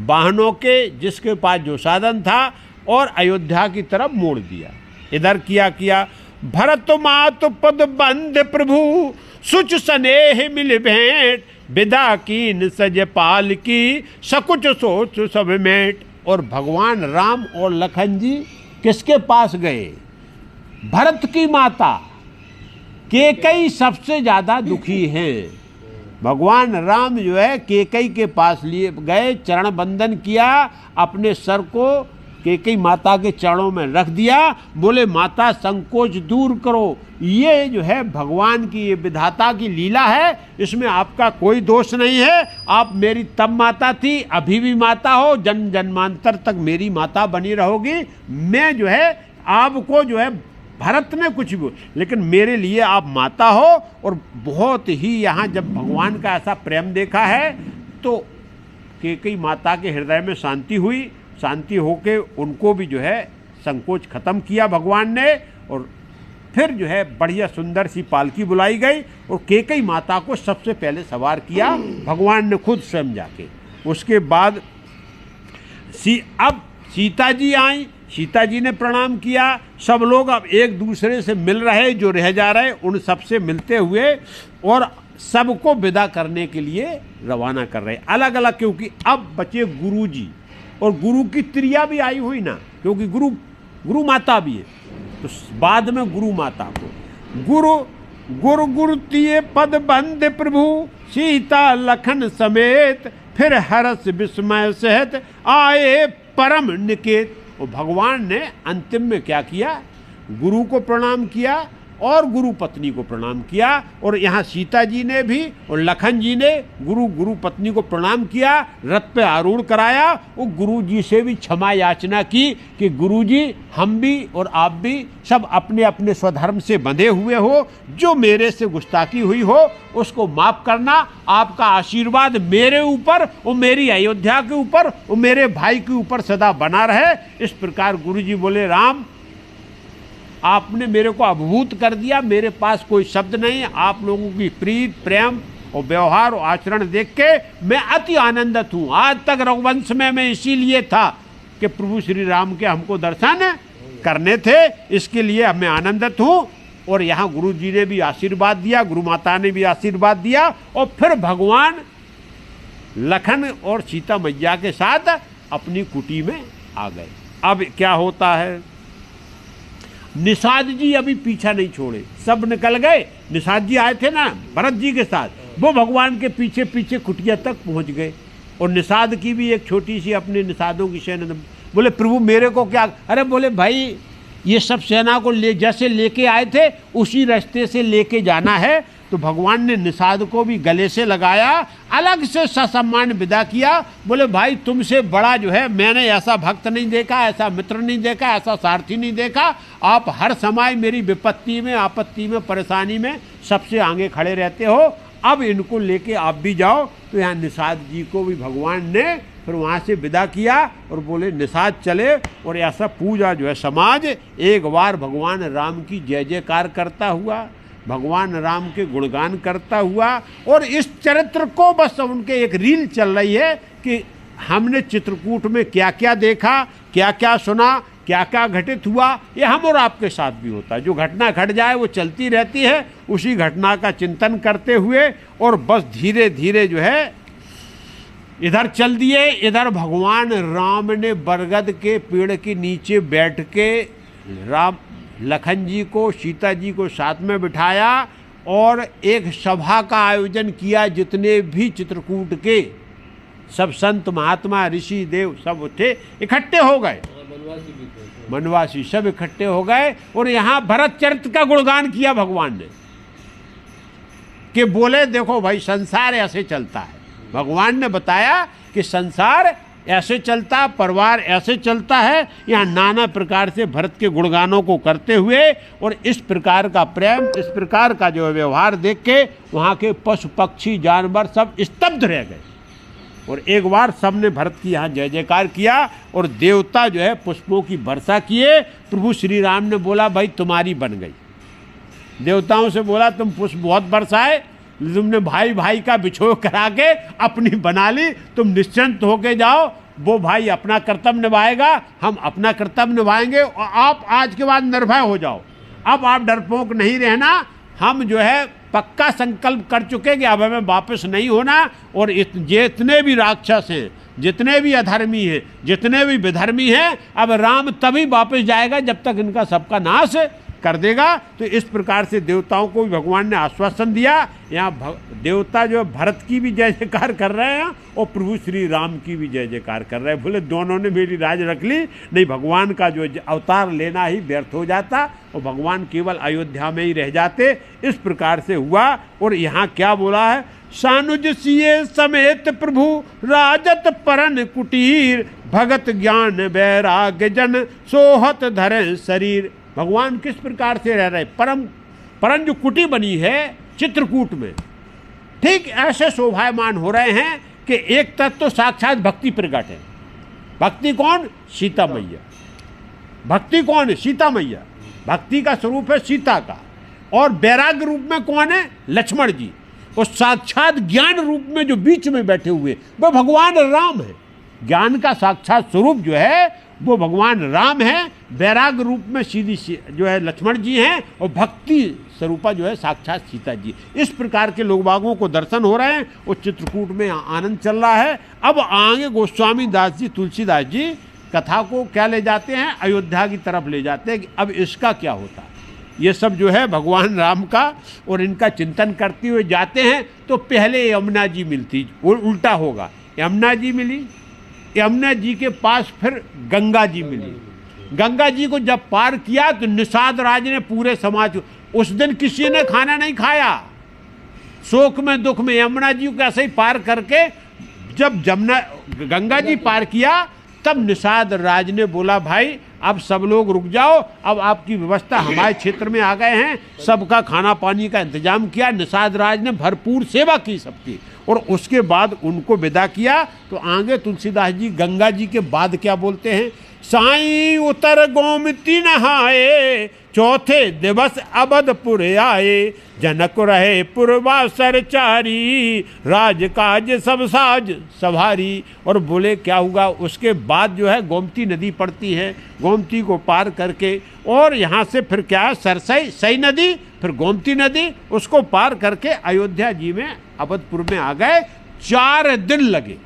वाहनों के, जिसके पास जो साधन था, और अयोध्या की तरफ मोड़ दिया। इधर किया भरत मातु पद बंद प्रभु सुच स्नेह मिल भेंट, विदा कीन सज पाल की सकुच सोच सब मेट। और भगवान राम और लखन जी किसके पास गए? भरत की माता कैकेयी सबसे ज्यादा दुखी हैं। भगवान राम जो है कैकेयी के पास लिए गए, चरण बंदन किया, अपने सर को कैकेयी माता के चरणों में रख दिया, बोले माता संकोच दूर करो। ये जो है भगवान की, ये विधाता की लीला है, इसमें आपका कोई दोष नहीं है। आप मेरी तब माता थी, अभी भी माता हो, जन्म जन्मांतर तक मेरी माता बनी रहोगी। मैं जो है आपको जो है भरत में कुछ भी, लेकिन मेरे लिए आप माता हो। और बहुत ही यहाँ जब भगवान का ऐसा प्रेम देखा है तो कैकेयी माता के हृदय में शांति हुई। शांति होके उनको भी जो है संकोच खत्म किया भगवान ने। और फिर जो है बढ़िया सुंदर सी पालकी बुलाई गई और कैकेयी माता को सबसे पहले सवार किया भगवान ने खुद स्वयं जाके। उसके बाद अब सीता जी आई, सीता जी ने प्रणाम किया। सब लोग अब एक दूसरे से मिल रहे, जो रह जा रहे उन सबसे मिलते हुए और सबको विदा करने के लिए रवाना कर रहे अलग अलग, क्योंकि अब बचे गुरु जी और गुरु की त्रिया भी आई हुई ना, क्योंकि गुरु माता भी है, तो बाद में गुरु माता को गुरु तिये पद बंद प्रभु सीता लखन समेत, फिर हर्ष विस्मय सहित आए परम निकेत। और भगवान ने अंतिम में क्या किया, गुरु को प्रणाम किया और गुरु पत्नी को प्रणाम किया। और यहाँ सीता जी ने भी और लखन जी ने गुरु पत्नी को प्रणाम किया, रथ पे आरूढ़ कराया और गुरु जी से भी क्षमा याचना की कि गुरु जी हम भी और आप भी सब अपने अपने स्वधर्म से बंधे हुए हो, जो मेरे से गुस्ताखी हुई हो उसको माफ़ करना। आपका आशीर्वाद मेरे ऊपर और मेरी अयोध्या के ऊपर और मेरे भाई के ऊपर सदा बना रहे। इस प्रकार गुरु जी बोले, राम आपने मेरे को अभिभूत कर दिया, मेरे पास कोई शब्द नहीं। आप लोगों की प्रीत, प्रेम और व्यवहार और आचरण देख के मैं अति आनंदित हूँ। आज तक रघुवंश में मैं इसीलिए था कि प्रभु श्री राम के हमको दर्शन करने थे, इसके लिए मैं आनंदित हूँ। और यहाँ गुरु जी ने भी आशीर्वाद दिया, गुरु माता ने भी आशीर्वाद दिया और फिर भगवान लखन और सीता मैया के साथ अपनी कुटी में आ गए। अब क्या होता है, निषाद जी अभी पीछा नहीं छोड़े, सब निकल गए। निषाद जी आए थे ना भरत जी के साथ, वो भगवान के पीछे पीछे कुटिया तक पहुंच गए। और निषाद की भी एक छोटी सी अपने निषादों की सेना, बोले प्रभु मेरे को क्या, अरे बोले भाई ये सब सेना को जैसे लेके आए थे उसी रास्ते से लेके जाना है। तो भगवान ने निषाद को भी गले से लगाया, अलग से ससम्मान विदा किया। बोले भाई तुमसे बड़ा जो है मैंने ऐसा भक्त नहीं देखा, ऐसा मित्र नहीं देखा, ऐसा सारथी नहीं देखा। आप हर समय मेरी विपत्ति में, आपत्ति में, परेशानी में सबसे आगे खड़े रहते हो। अब इनको लेके आप भी जाओ। तो यहाँ निषाद जी को भी भगवान ने फिर वहाँ से विदा किया और बोले निषाद चले। और ऐसा पूजा जो है समाज एक बार भगवान राम की जय जयकार करता हुआ, भगवान राम के गुणगान करता हुआ। और इस चरित्र को बस उनके एक रील चल रही है कि हमने चित्रकूट में क्या क्या देखा, क्या क्या सुना, क्या क्या घटित हुआ। ये हम और आपके साथ भी होता है, जो घटना घट जाए वो चलती रहती है, उसी घटना का चिंतन करते हुए और बस धीरे धीरे जो है इधर चल दिए। इधर भगवान राम ने बरगद के पेड़ के नीचे बैठ के राम लखन जी को, सीता जी को साथ में बिठाया और एक सभा का आयोजन किया। जितने भी चित्रकूट के सब संत महात्मा ऋषि देव सब थे, इकट्ठे हो गए, वनवासी सब इकट्ठे हो गए। और यहाँ भरत चरित्र का गुणगान किया भगवान ने कि बोले देखो भाई संसार ऐसे चलता है। भगवान ने बताया कि संसार ऐसे चलता, परिवार ऐसे चलता है। यहाँ नाना प्रकार से भरत के गुणगानों को करते हुए और इस प्रकार का प्रेम, इस प्रकार का जो व्यवहार देख के वहाँ के पशु पक्षी जानवर सब स्तब्ध रह गए। और एक बार सबने भरत की यहाँ जय जयकार किया और देवता जो है पुष्पों की वर्षा किए। प्रभु श्री राम ने बोला भाई तुम्हारी बन गई। देवताओं से बोला तुम पुष्प बहुत बरसाए, तुमने भाई भाई का बिछोह करा के अपनी बना ली, तुम निश्चिंत होके जाओ, वो भाई अपना कर्तव्य निभाएगा, हम अपना कर्तव्य निभाएंगे और आप आज के बाद निर्भय हो जाओ। अब आप डरपोक नहीं रहना, हम जो है पक्का संकल्प कर चुके कि अब हमें वापस नहीं होना। और जितने भी राक्षस हैं, जितने भी अधर्मी हैं, जितने भी विधर्मी हैं, अब राम तभी वापस जाएगा जब तक इनका सबका नाश कर देगा। तो इस प्रकार से देवताओं को भी भगवान ने आश्वासन दिया। यहाँ देवता जो भरत की भी जय जयकार कर रहे हैं और प्रभु श्री राम की भी जय जयकार कर रहे हैं। बोले दोनों ने मेरी राज रख ली, नहीं भगवान का जो अवतार लेना ही व्यर्थ हो जाता और भगवान केवल अयोध्या में ही रह जाते। इस प्रकार से हुआ। और यहाँ क्या बोला है, सानुज सिए समेत प्रभु राजत परन कुटीर, भगत ज्ञान वैराग्य जन सोहत धरे शरीर। भगवान किस प्रकार से रह रहे, परम जो कुटी बनी है चित्रकूट में, ठीक ऐसे शोभायमान हो रहे हैं कि एक तत्व तो साक्षात भक्ति प्रकट है। भक्ति कौन? सीता मैया। भक्ति कौन है? सीता मैया। भक्ति का स्वरूप है सीता का। और वैराग्य रूप में कौन है? लक्ष्मण जी। और साक्षात ज्ञान रूप में जो बीच में बैठे हुए वो भगवान राम है। ज्ञान का साक्षात स्वरूप जो है वो भगवान राम है। वैराग्य रूप में सीधी जो है लक्ष्मण जी हैं और भक्ति स्वरूपा जो है साक्षात सीता जी। इस प्रकार के लोग बागों को दर्शन हो रहे हैं और चित्रकूट में आनंद चल रहा है। अब आगे गोस्वामी दास जी, तुलसीदास जी कथा को क्या ले जाते हैं, अयोध्या की तरफ ले जाते हैं कि अब इसका क्या होता है। ये सब जो है भगवान राम का और इनका चिंतन करते हुए जाते हैं। तो पहले यमुना जी मिलती, उल्टा होगा, यमुना जी मिली, यमुना जी के पास फिर गंगा जी मिली। गंगा जी को जब पार किया तो निषाद राज ने पूरे समाज, उस दिन किसी ने खाना नहीं खाया, शोक में दुख में यमुना जी को ऐसे ही पार करके जब गंगा जी पार किया तब निषाद राज ने बोला भाई अब सब लोग रुक जाओ, अब आपकी व्यवस्था हमारे क्षेत्र में आ गए हैं। सबका खाना पानी का इंतजाम किया। निषाद राज ने भरपूर सेवा की सबकी और उसके बाद उनको विदा किया। तो आगे तुलसीदास जी गंगा जी के बाद क्या बोलते हैं, साईं उतर गोमती नहाए, चौथे दिवस अवधपुर आए, जनक रहे पूर्वासर चारी, राजकाज सब साज सवारी। और बोले क्या हुआ, उसके बाद जो है गोमती नदी पड़ती है, गोमती को पार करके और यहाँ से फिर क्या है सरसई सई नदी, फिर गोमती नदी, उसको पार करके अयोध्या जी में अवधपुर में आ गए। 4 दिन लगे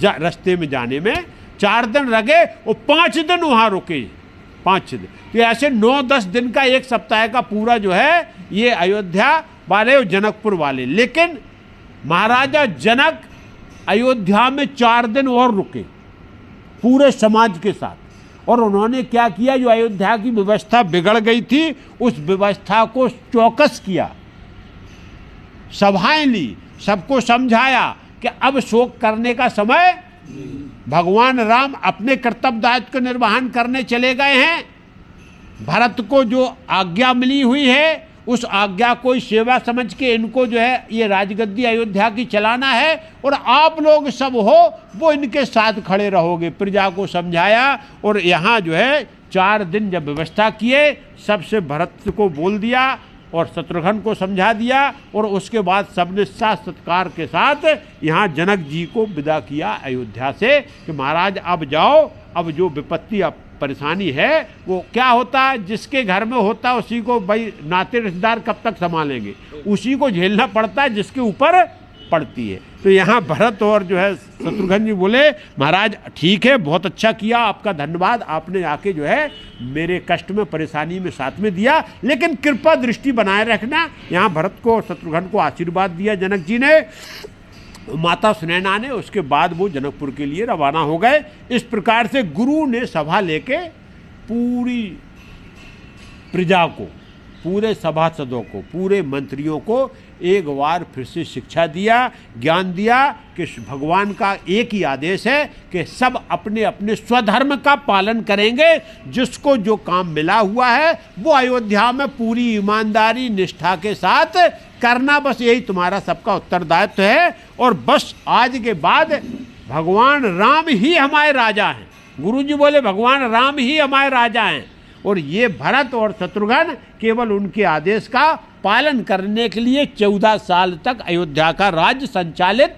रास्ते में जाने में, 4 दिन लगे और 5 दिन वहाँ रुके, 5 दिन। तो ऐसे 9-10 दिन का एक सप्ताह का पूरा जो है ये अयोध्या वाले और जनकपुर वाले। लेकिन महाराजा जनक अयोध्या में 4 दिन और रुके पूरे समाज के साथ। और उन्होंने क्या किया, जो अयोध्या की व्यवस्था बिगड़ गई थी उस व्यवस्था को चौकस किया, सभाएं ली, सबको समझाया कि अब शोक करने का समय, भगवान राम अपने कर्तव्य दायित्व को निर्वहन करने चले गए हैं। भरत को जो आज्ञा मिली हुई है उस आज्ञा को सेवा समझ के इनको जो है ये राजगद्दी अयोध्या की चलाना है और आप लोग सब हो वो इनके साथ खड़े रहोगे। प्रजा को समझाया और यहाँ जो है 4 दिन जब व्यवस्था किए, सबसे भरत को बोल दिया और शत्रुघ्न को समझा दिया और उसके बाद सबने सत्कार के साथ यहाँ जनक जी को विदा किया अयोध्या से कि महाराज अब जाओ, अब जो विपत्ति अब परेशानी है वो क्या होता है, जिसके घर में होता है उसी को भाई नाते रिश्तेदार कब तक संभालेंगे, उसी को झेलना पड़ता है जिसके ऊपर पड़ती है। तो यहाँ भरत और जो है शत्रुघ्न जी बोले महाराज ठीक है, बहुत अच्छा किया, आपका धन्यवाद, आपने आके जो है मेरे कष्ट में परेशानी में साथ में दिया, लेकिन कृपा दृष्टि बनाए रखना। यहाँ भरत को और शत्रुघ्न को आशीर्वाद दिया जनक जी ने, माता सुनैना ने। उसके बाद वो जनकपुर के लिए रवाना हो गए। इस प्रकार से गुरु ने सभा लेके पूरी प्रजा को, पूरे सभासदों को, पूरे मंत्रियों को एक बार फिर से शिक्षा दिया, ज्ञान दिया कि भगवान का एक ही आदेश है कि सब अपने अपने स्वधर्म का पालन करेंगे। जिसको जो काम मिला हुआ है वो अयोध्या में पूरी ईमानदारी निष्ठा के साथ करना, बस यही तुम्हारा सबका उत्तरदायित्व है। और बस आज के बाद भगवान राम ही हमारे राजा हैं। गुरुजी बोले भगवान राम ही हमारे राजा हैं, और ये भरत और शत्रुघ्न केवल उनके आदेश का पालन करने के लिए 14 साल तक अयोध्या का राज्य संचालित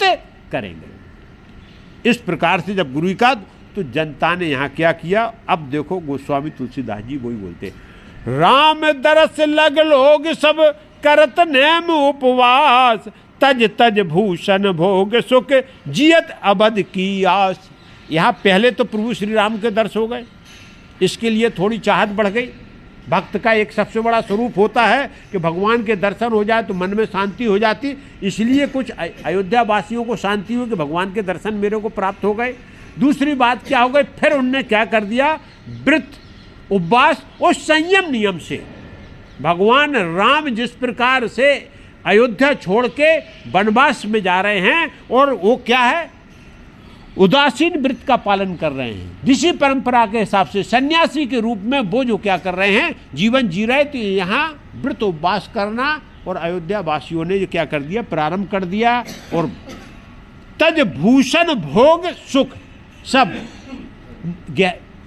करेंगे। इस प्रकार से जब गुरु का, तो जनता ने यहाँ क्या किया। अब देखो गोस्वामी तुलसीदास जी वही बोलते, राम दरस लग लोग सब करत नेम उपवास, तज तज भूषण भोग सुख जियत अबद की आस। यहाँ पहले तो प्रभु श्री राम के दर्श हो गए, इसके लिए थोड़ी चाहत बढ़ गई। भक्त का एक सबसे बड़ा स्वरूप होता है कि भगवान के दर्शन हो जाए तो मन में शांति हो जाती, इसलिए कुछ अयोध्या वासियों को शांति हुई कि भगवान के दर्शन मेरे को प्राप्त हो गए। दूसरी बात क्या हो गई, फिर उनने क्या कर दिया, व्रत उपवास और संयम नियम से भगवान राम जिस प्रकार से अयोध्या छोड़ के वनवास में जा रहे हैं, और वो क्या है, उदासीन व्रत का पालन कर रहे हैं। ऋषि परंपरा के हिसाब से सन्यासी के रूप में वो जो क्या कर रहे हैं, जीवन जी रहे। तो यहाँ व्रत उपवास करना, और अयोध्या वासियों ने जो क्या कर दिया, प्रारंभ कर दिया। और तज भूषण भोग सुख, सब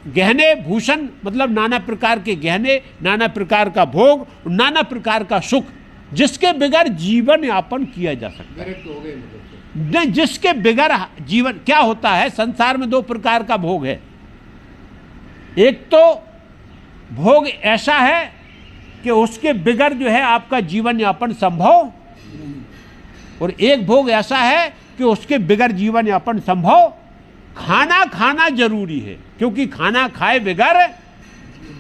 गहने भूषण मतलब नाना प्रकार के गहने, नाना प्रकार का भोग, नाना प्रकार का सुख, जिसके बगैर जीवन यापन किया जा सकता है। नहीं, जिसके बगैर जीवन क्या होता है, संसार में दो प्रकार का भोग है। एक तो भोग ऐसा है कि उसके बगैर जो है आपका जीवन यापन संभव, और एक भोग ऐसा है कि उसके बगैर जीवन यापन संभव। खाना खाना जरूरी है, क्योंकि खाना खाए बगैर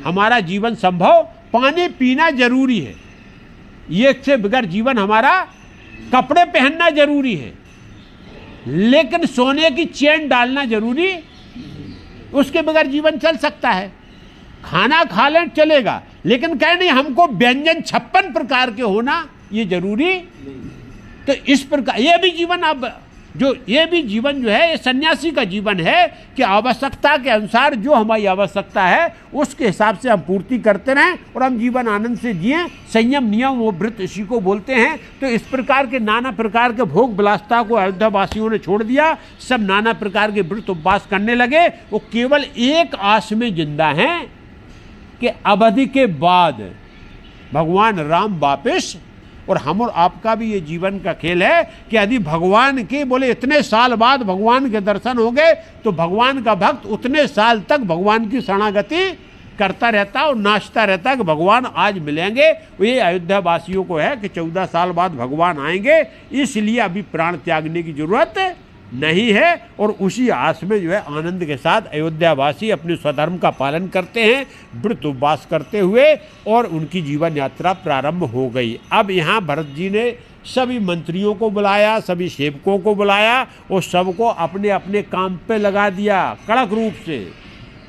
हमारा जीवन संभव। पानी पीना जरूरी है, ये से बगैर जीवन हमारा, कपड़े पहनना जरूरी है, लेकिन सोने की चेन डालना जरूरी, उसके बगैर जीवन चल सकता है। खाना खा लें चलेगा, लेकिन कहे नहीं हमको व्यंजन 56 प्रकार के होना ये जरूरी। तो इस प्रकार ये भी जीवन, अब जो ये भी जीवन जो है, ये सन्यासी का जीवन है कि आवश्यकता के अनुसार जो हमारी आवश्यकता है उसके हिसाब से हम पूर्ति करते रहें और हम जीवन आनंद से जिएं। संयम नियम वो व्रत इसी को बोलते हैं। तो इस प्रकार के नाना प्रकार के भोग विलासता को अयोध्या वासियों ने छोड़ दिया, सब नाना प्रकार के व्रत उपवास करने लगे। वो केवल एक आस में जिंदा हैं कि अवधि के बाद भगवान राम वापिस, और हम और आपका भी ये जीवन का खेल है कि यदि भगवान के बोले इतने साल बाद भगवान के दर्शन हो गए तो भगवान का भक्त उतने साल तक भगवान की शरणागति करता रहता और नाचता रहता कि भगवान आज मिलेंगे। ये अयोध्या वासियों को है कि 14 साल बाद भगवान आएंगे, इसलिए अभी प्राण त्यागने की जरूरत नहीं है। और उसी आस में जो है आनंद के साथ अयोध्यावासी अपने स्वधर्म का पालन करते हैं, व्रत उपवास करते हुए, और उनकी जीवन यात्रा प्रारंभ हो गई। अब यहाँ भरत जी ने सभी मंत्रियों को बुलाया, सभी सेवकों को बुलाया और सबको अपने अपने काम पे लगा दिया कड़क रूप से।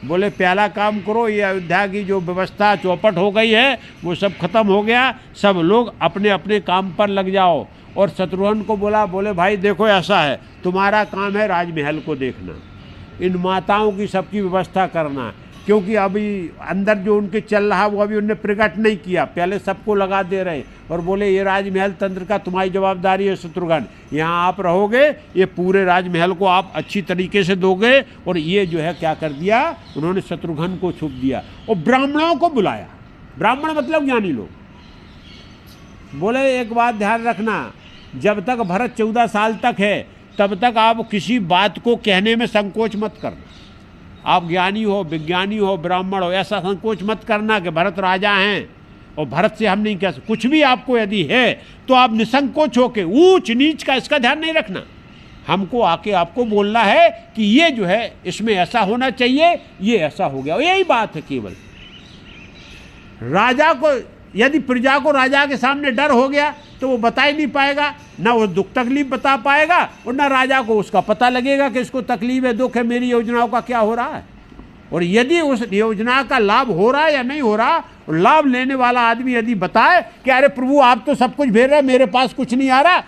बोले पहला काम करो, ये अयोध्या की जो व्यवस्था चौपट हो गई है वो सब खत्म हो गया, सब लोग अपने अपने काम पर लग जाओ। और शत्रुघ्न को बोला, बोले भाई देखो ऐसा है, तुम्हारा काम है राजमहल को देखना, इन माताओं की सबकी व्यवस्था करना, क्योंकि अभी अंदर जो उनके चल रहा वो अभी उनने प्रकट नहीं किया, पहले सबको लगा दे रहे। और बोले ये राजमहल तंत्र का तुम्हारी जवाबदारी है शत्रुघ्न, यहाँ आप रहोगे, ये पूरे राजमहल को आप अच्छी तरीके से दोगे। और ये जो है क्या कर दिया, उन्होंने शत्रुघ्न को छुप दिया और ब्राह्मणों को बुलाया। ब्राह्मण मतलब ज्ञानी लोग। बोले एक बात ध्यान रखना, जब तक भरत 14 साल तक है तब तक आप किसी बात को कहने में संकोच मत करना। आप ज्ञानी हो, विज्ञानी हो, ब्राह्मण हो, ऐसा संकोच मत करना कि भरत राजा हैं और भरत से हम नहीं कह सकते। कुछ भी आपको यदि है तो आप निसंकोच होके, ऊंच नीच का इसका ध्यान नहीं रखना। हमको आके आपको बोलना है कि ये जो है इसमें ऐसा होना चाहिए, ये ऐसा हो गया, यही बात है केवल। राजा को यदि प्रजा को राजा के सामने डर हो गया तो वो बता ही नहीं पाएगा, ना वो दुख तकलीफ बता पाएगा और ना राजा को उसका पता लगेगा कि इसको तकलीफ है, दुख है, मेरी योजनाओं का क्या हो रहा है। और यदि उस योजना का लाभ हो रहा है या नहीं हो रहा, लाभ लेने वाला आदमी यदि बताए कि अरे प्रभु आप तो सब कुछ भेज रहे, मेरे पास कुछ नहीं आ रहा,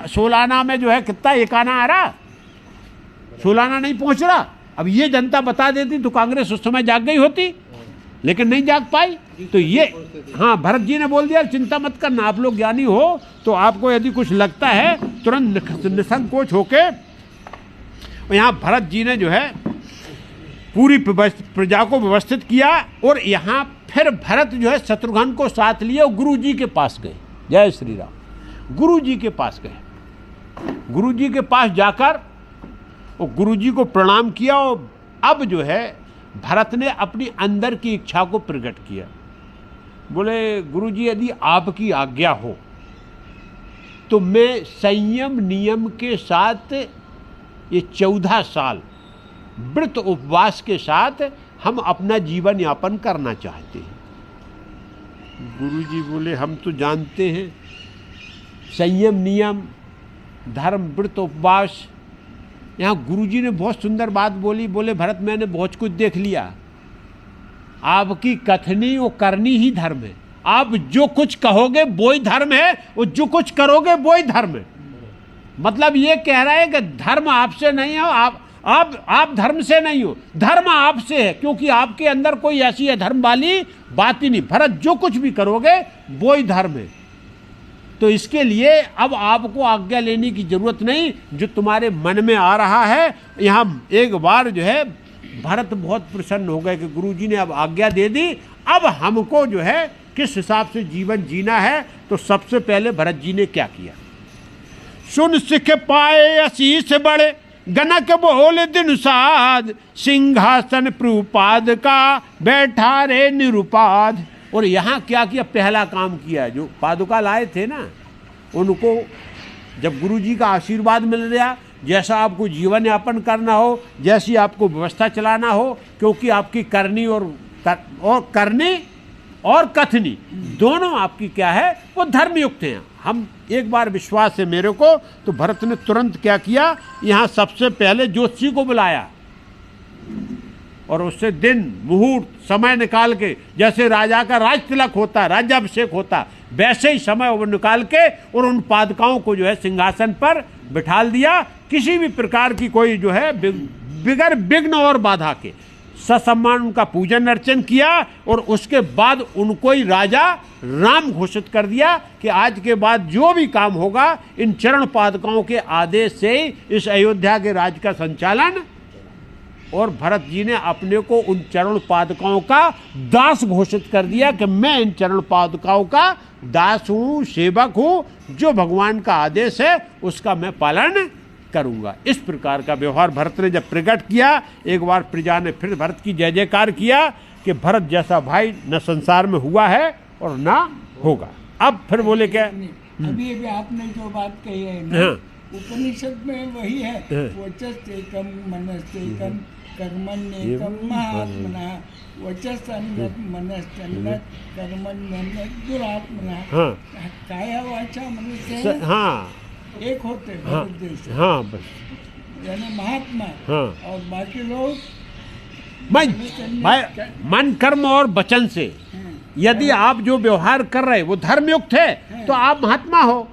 सोलाना में जो है कितना एक आना आ रहा, सोलाना नहीं पहुंच रहा, अब ये जनता बता देती तो कांग्रेस उस समय जाग गई होती, लेकिन नहीं जाग पाई। तो ये हाँ, भरत जी ने बोल दिया चिंता मत करना, आप लोग ज्ञानी हो तो आपको यदि कुछ लगता है तुरंत निसंकोच होके। यहाँ भरत जी ने जो है पूरी प्रजा को व्यवस्थित किया और यहाँ फिर भरत जो है शत्रुघ्न को साथ लिए और गुरु जी के पास गए। जय श्री राम। गुरु जी के पास गए, गुरु जी के पास जाकर और गुरु जी को प्रणाम किया और अब जो है भरत ने अपनी अंदर की इच्छा को प्रकट किया। बोले गुरु जी यदि आपकी आज्ञा हो तो मैं संयम नियम के साथ ये 14 साल व्रत उपवास के साथ हम अपना जीवन यापन करना चाहते हैं। गुरु जी बोले हम तो जानते हैं संयम नियम धर्म व्रत उपवास। यहाँ गुरु जी ने बहुत सुंदर बात बोली, बोले भरत मैंने बहुत कुछ देख लिया, आपकी कथनी और करनी ही धर्म है, आप जो कुछ कहोगे वो ही धर्म है और जो कुछ करोगे वो ही धर्म है। मतलब ये कह रहा है कि धर्म आपसे नहीं हो, आप धर्म से नहीं हो, धर्म आपसे है, क्योंकि आपके अंदर कोई ऐसी अधर्म वाली बात ही नहीं। भरत जो कुछ भी करोगे वो ही धर्म है, तो इसके लिए अब आपको आज्ञा लेने की जरूरत नहीं, जो तुम्हारे मन में आ रहा है। यहाँ एक बार जो है भरत बहुत प्रसन्न हो गए कि गुरुजी ने अब आज्ञा दे दी, अब हमको जो है किस हिसाब से जीवन जीना है। तो सबसे पहले भरत जी ने क्या किया, सुन सिख पाए आशीष बड़े गनक बोले दिन साध, सिंहासन प्रभुपाद का बैठा रे निरुपाद। और यहाँ क्या किया, पहला काम किया, जो पादुका लाए थे ना उनको जब गुरुजी का आशीर्वाद मिल गया, जैसा आपको जीवन यापन करना हो, जैसी आपको व्यवस्था चलाना हो, क्योंकि आपकी करनी करनी और कथनी दोनों आपकी क्या है वो धर्मयुक्त हैं। हम एक बार विश्वास है मेरे को, तो भरत ने तुरंत क्या किया, यहाँ सबसे पहले ज्योतिषी को बुलाया और उससे दिन मुहूर्त समय निकाल के, जैसे राजा का राज तिलक होता, राज्याभिषेक होता, वैसे ही समय वो निकाल के और उन पादुकाओं को जो है सिंहासन पर बिठाल दिया। किसी भी प्रकार की कोई जो है बिगर विघ्न और बाधा के ससम्मान उनका पूजन अर्चन किया और उसके बाद उनको ही राजा राम घोषित कर दिया कि आज के बाद जो भी काम होगा इन चरण पादुकाओं के आदेश से ही इस अयोध्या के राज का संचालन। और भरत जी ने अपने को उन चरण पादुकाओं का दास घोषित कर दिया कि मैं इन चरण पादुकाओं का दास हूँ, सेवक हूँ, जो भगवान का आदेश है उसका मैं पालन करूँगा। इस प्रकार का व्यवहार भरत ने जब प्रकट किया, एक बार प्रजा ने फिर भरत की जय जयकार किया कि भरत जैसा भाई न संसार में हुआ है और ना होगा। अब फिर बोले क्या, अभी अभी आपने जो बात कही है ना, उपनिषद में वही है, वचस्तेकम मनस्तेकम कर्मण्येकम महात्मना, वचस्तन्नत मनस्तन्नत कर्मण्यन्नत दुरात्मना, काया वाचा मनुष्य हाँ एक होते हैं उद्देश्य, हाँ बस यानी महात्मा, और बाकी लोग मन कर्म और वचन से यदि आप जो व्यवहार कर रहे वो धर्मयुक्त है तो आप महात्मा हो,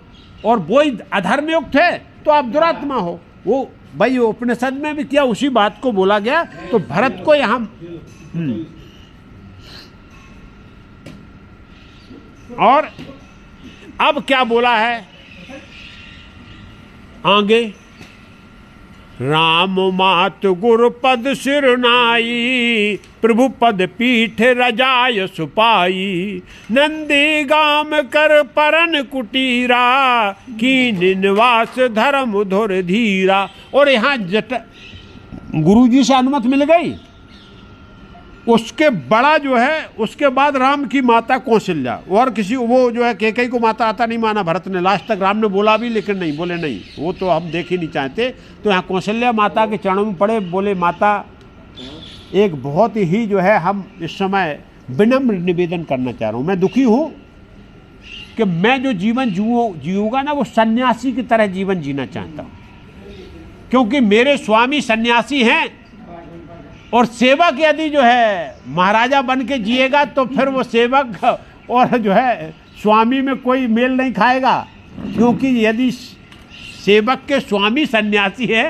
और वो अधर्मयुक्त है तो आप दुरात्मा हो। वो भाई उपनिषद में भी क्या उसी बात को बोला गया। तो भरत को यहाँ और अब क्या बोला है आगे, राम मात गुरु पद सिरनाई, प्रभु पद पीठ रजाय सुपाई, नंदी गाम कर परन कुटीरा, कीन निवास धर्म धुर धीरा। और यहाँ गुरु जी से अनुमति मिल गई। उसके बड़ा जो है उसके बाद राम की माता कौशल्या, और किसी वो जो है कैकेयी को माता आता नहीं माना भरत ने। लास्ट तक राम ने बोला भी लेकिन नहीं, बोले नहीं वो तो हम देख ही नहीं चाहते। तो यहाँ कौशल्या माता के चरणों में पड़े, बोले माता एक बहुत ही जो है हम इस समय विनम्र निवेदन करना चाह रहा हूँ। मैं दुखी हूँ कि मैं जो जीवन जीऊँगा ना वो सन्यासी की तरह जीवन जीना चाहता हूँ, क्योंकि मेरे स्वामी सन्यासी हैं और सेवक यदि जो है महाराजा बन के जिएगा तो फिर वो सेवक और जो है स्वामी में कोई मेल नहीं खाएगा, क्योंकि यदि सेवक के स्वामी सन्यासी है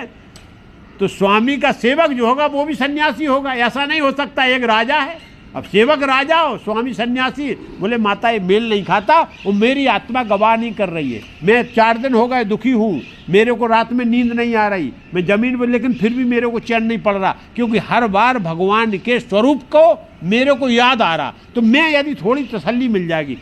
तो स्वामी का सेवक जो होगा वो भी सन्यासी होगा। ऐसा नहीं हो सकता एक राजा है, अब सेवक राजा हो स्वामी सन्यासी। बोले माता ये मेल नहीं खाता, और मेरी आत्मा गवाह नहीं कर रही है। मैं 4 दिन हो गए दुखी हूँ, मेरे को रात में नींद नहीं आ रही, मैं जमीन पर, लेकिन फिर भी मेरे को चैन नहीं पड़ रहा, क्योंकि हर बार भगवान के स्वरूप को मेरे को याद आ रहा। तो मैं यदि थोड़ी तसल्ली मिल जाएगी।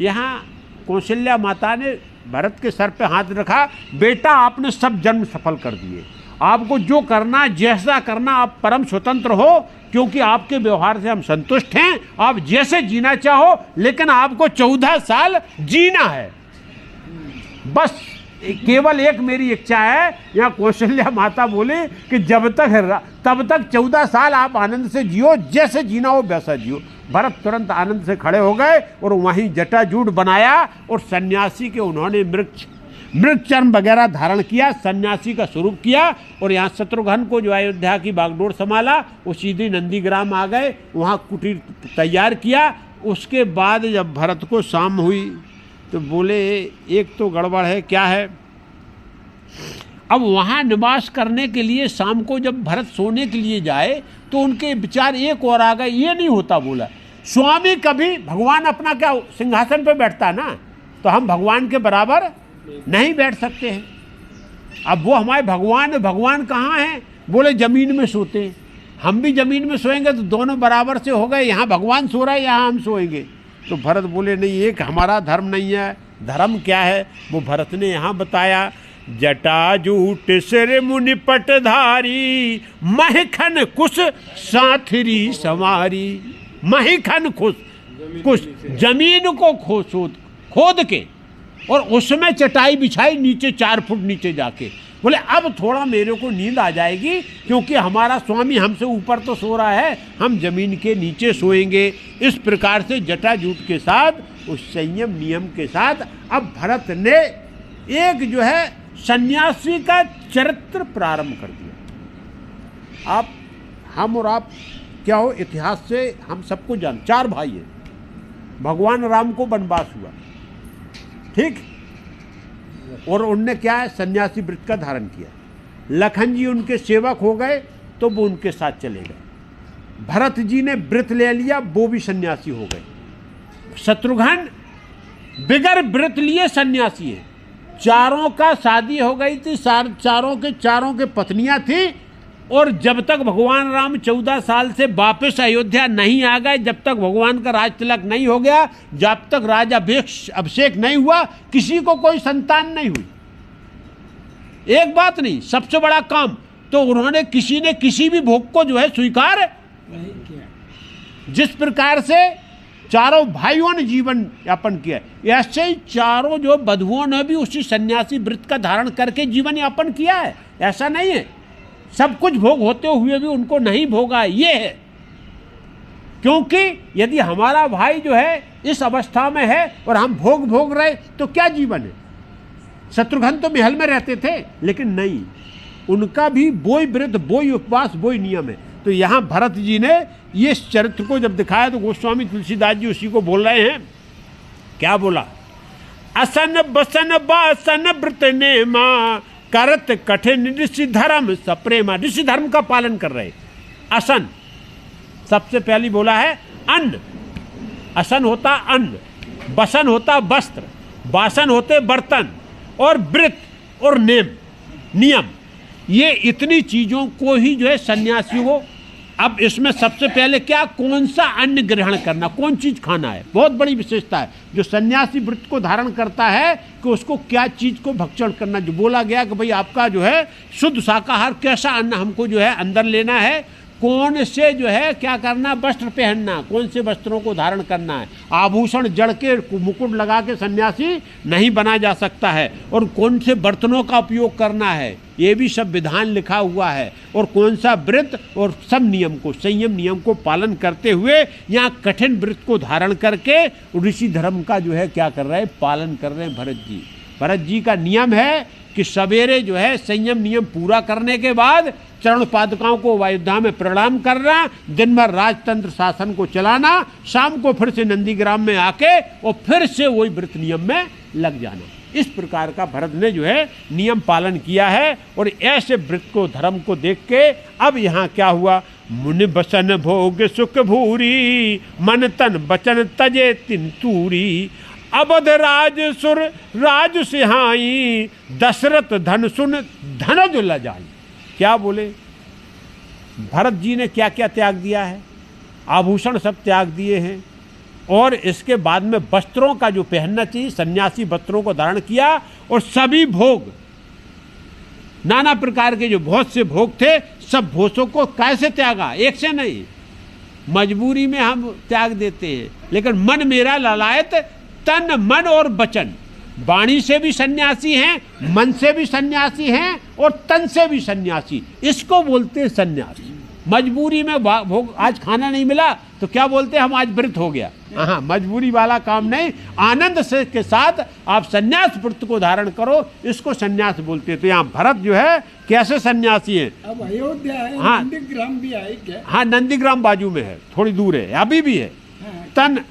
यहाँ कौशल्या माता ने भरत के सर पे हाथ रखा, बेटा आपने सब जन्म सफल कर दिए, आपको जो करना जैसा करना आप परम स्वतंत्र हो, क्योंकि आपके व्यवहार से हम संतुष्ट हैं। आप जैसे जीना चाहो, लेकिन आपको 14 साल जीना है, बस केवल एक मेरी इच्छा है। यहाँ कौशल्या माता बोले कि जब तक तब तक 14 साल आप आनंद से जियो, जैसे जीना हो वैसा जियो। भरत तुरंत आनंद से खड़े हो गए और वहीं जटाजूट बनाया और सन्यासी के उन्होंने मृग चर्म वगैरह धारण किया, सन्यासी का स्वरूप किया। और यहाँ शत्रुघ्न को जो अयोध्या की बागडोर संभाला, वो सीधे नंदीग्राम आ गए, वहाँ कुटीर तैयार किया। उसके बाद जब भरत को शाम हुई तो बोले एक तो गड़बड़ है, क्या है? अब वहाँ निवास करने के लिए शाम को जब भरत सोने के लिए जाए तो उनके विचार एक और आ गए, ये नहीं होता। बोला स्वामी कभी भगवान अपना क्या सिंहासन पे बैठता ना, तो हम भगवान के बराबर नहीं बैठ सकते हैं। अब वो हमारे भगवान, भगवान कहाँ हैं? बोले जमीन में सोते हैं, हम भी जमीन में सोएंगे तो दोनों बराबर से हो गए, यहाँ भगवान सो रहा है, यहाँ हम सोएंगे। तो भरत बोले नहीं, एक हमारा धर्म नहीं है। धर्म क्या है? वो भरत ने यहाँ बताया, जटाजूट सिर मुनि पटधारी, महिखन कुश साथरी समारी। महिखन कुश जमीन को खोद के और उसमें चटाई बिछाई नीचे 4 फुट नीचे जाके। बोले अब थोड़ा मेरे को नींद आ जाएगी, क्योंकि हमारा स्वामी हमसे ऊपर तो सो रहा है, हम जमीन के नीचे सोएंगे। इस प्रकार से जटाजूट के साथ, उस संयम नियम के साथ अब भरत ने एक जो है सन्यासी का चरित्र प्रारंभ कर दिया। आप, हम और आप क्या हो, इतिहास से हम सबको जान, 4 भाई हैं। भगवान राम को वनवास हुआ, ठीक, और उनने क्या है सन्यासी व्रत का धारण किया। लखन जी उनके सेवक हो गए तो वो उनके साथ चले गए। भरत जी ने व्रत ले लिया, वो भी सन्यासी हो गए। शत्रुघ्न बिगर व्रत लिए सन्यासी है। चारों का शादी हो गई थी, चारों के पत्नियां थी, और जब तक भगवान राम 14 साल से वापस अयोध्या नहीं आ गए, जब तक भगवान का राज तिलक नहीं हो गया, जब तक राजा अभिषेक नहीं हुआ, किसी को कोई संतान नहीं हुई। एक बात नहीं, सबसे बड़ा काम तो उन्होंने किसी ने किसी भी भोग को जो है स्वीकार नहीं किया। जिस प्रकार से चारों भाइयों ने जीवन यापन किया, ऐसे ही चारों जो बधुओं ने भी उसी सन्यासी व्रत का धारण करके जीवन यापन किया है। ऐसा नहीं है सब कुछ भोग होते हुए भी उनको नहीं भोगा, ये है। क्योंकि यदि हमारा भाई जो है इस अवस्था में है और हम भोग रहे तो क्या जीवन है? शत्रुघ्न तो महल में रहते थे, लेकिन नहीं, उनका भी वही व्रत, वही उपवास, वही नियम है। तो यहाँ भरत जी ने ये चरित्र को जब दिखाया तो गोस्वामी तुलसीदास जी उसी को बोल रहे हैं। क्या बोला? असन बसन बासन व्रत नेमा, करत कठिन ऋषि धर्म सप्रेमा। ऋषि धर्म का पालन कर रहे। असन सबसे पहली बोला है अन्न। असन होता अन्न, बसन होता वस्त्र, बासन होते बर्तन, और व्रत और नियम, ये इतनी चीजों को ही जो है सन्यासी को। अब इसमें सबसे पहले क्या, कौन सा अन्न ग्रहण करना, कौन चीज खाना है, बहुत बड़ी विशेषता है। जो सन्यासी व्रत को धारण करता है कि उसको क्या चीज को भक्षण करना। जो बोला गया कि भाई आपका जो है शुद्ध शाकाहार, कैसा अन्न हमको जो है अंदर लेना है, कौन से जो है क्या करना, वस्त्र पहनना, कौन से वस्त्रों को धारण करना है। आभूषण जड़ के मुकुट लगा के सन्यासी नहीं बना जा सकता है। और कौन से बर्तनों का उपयोग करना है, ये भी सब विधान लिखा हुआ है। और कौन सा व्रत, और सब नियम को, संयम नियम को पालन करते हुए यहाँ कठिन व्रत को धारण करके ऋषि धर्म का जो है क्या कर रहे हैं, पालन कर रहे हैं भरत जी। भरत जी का नियम है कि सवेरे जो है संयम नियम पूरा करने के बाद चरण पादुकाओं को अयोध्या में प्रणाम करना, दिन भर राजतंत्र शासन को चलाना, शाम को फिर से नंदीग्राम में आके और फिर से वही व्रत नियम में लग जाना। इस प्रकार का भरत ने जो है नियम पालन किया है। और ऐसे व्रत को, धर्म को देख के अब यहाँ क्या हुआ, मुनि बसन भोग सुख भूरी, मन तन बचन तजे तिन तूरी, अवध राज सुर राज सिहाई, दशरथ धन सुन धनज लजाई। क्या बोले, भरत जी ने क्या क्या त्याग दिया है, आभूषण सब त्याग दिए हैं, और इसके बाद में वस्त्रों का जो पहनना चाहिए, सन्यासी वस्त्रों को धारण किया, और सभी भोग, नाना प्रकार के जो बहुत से भोग थे, सब भोगों को कैसे त्यागा, एक से नहीं, मजबूरी में हम त्याग देते हैं। लेकिन मन मेरा ललायत, तन मन और वचन, वाणी से भी सन्यासी हैं, मन से भी सन्यासी हैं, और तन से भी सन्यासी, इसको बोलते हैं सन्यासी। मजबूरी में भोग, आज खाना नहीं मिला तो क्या बोलते हैं, हम आज व्रत हो गया। हाँ, मजबूरी वाला काम नहीं, आनंद से के साथ आप सन्यास व्रत को धारण करो, इसको सन्यास बोलते हैं। तो यहाँ भरत जो है कैसे सन्यासी है। अब अयोध्या है, हाँ, नंदीग्राम भी आई क्या? हाँ, नंदीग्राम बाजू में है, थोड़ी दूर है, अभी भी है। हाँ। तन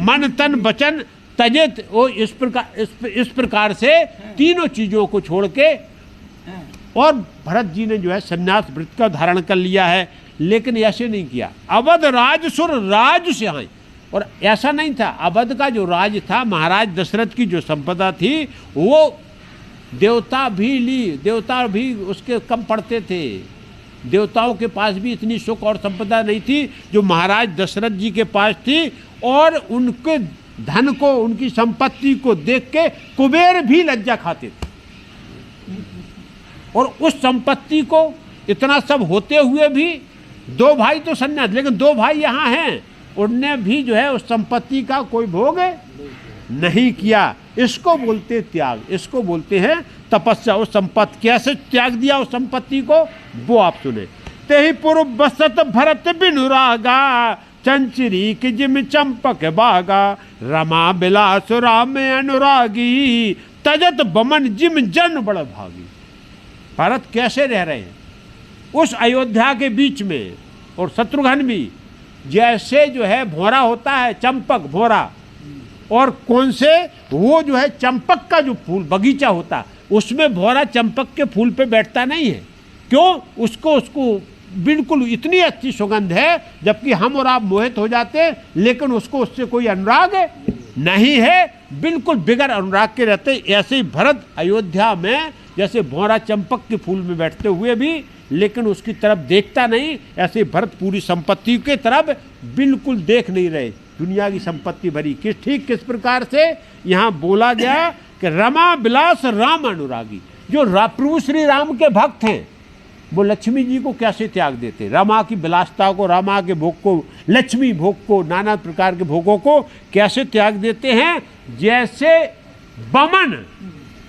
मन तन वचन तजित, वो इस प्रकार से तीनों चीजों को छोड़ के, और भरत जी ने जो है सन्यास व्रत का धारण कर लिया है। लेकिन ऐसे नहीं किया, अवध राज सुर राज सिहाई, और ऐसा नहीं था, अवध का जो राज था, महाराज दशरथ की जो संपदा थी, वो देवता भी ली, देवता भी उसके कम पड़ते थे, देवताओं के पास भी इतनी सुख और संपदा नहीं थी जो महाराज दशरथ जी के पास थी। और उनके धन को, उनकी संपत्ति को देख के कुबेर भी लज्जा खाते थे। और उस संपत्ति को इतना सब होते हुए भी, दो भाई तो सन्यास, लेकिन दो भाई यहाँ हैं, उनने भी जो है उस संपत्ति का कोई भोग नहीं किया। इसको बोलते त्याग, इसको बोलते हैं तपस्या। उस संपत्ति कैसे त्याग दिया, उस संपत्ति को, वो आप सुने। तेहि पूर्व बसत भरत बिनुरागा, चंचरी की जिम चंपक बागा, रमा बिलास राम अनुरागी, तजत बमन जिम जन बड़ भागी। भरत कैसे रह रहे हैं उस अयोध्या के बीच में, और शत्रुघ्न भी, जैसे जो है भौरा होता है, चंपक भौरा, और कौन से, वो जो है चंपक का जो फूल बगीचा होता है, उसमें भौरा चंपक के फूल पे बैठता नहीं है। क्यों, उसको बिल्कुल इतनी अच्छी सुगंध है, जबकि हम और आप मोहित हो जाते हैं, लेकिन उसको उससे कोई अनुराग नहीं है, बिल्कुल बिगर अनुराग के रहते। ऐसे ही भरत अयोध्या में जैसे भौरा चंपक के फूल में बैठते हुए भी, लेकिन उसकी तरफ देखता नहीं, ऐसे भरत पूरी संपत्ति के तरफ बिल्कुल देख नहीं रहे। दुनिया की संपत्ति भरी ठीक किस प्रकार से यहाँ बोला गया कि रमा बिलास राम अनुरागी। जो प्रभु श्री राम के भक्त हैं, वो लक्ष्मी जी को कैसे त्याग देते, रमा की विलासता को, रमा के भोग को, लक्ष्मी भोग को, नाना प्रकार के भोगों को कैसे त्याग देते हैं। जैसे बमन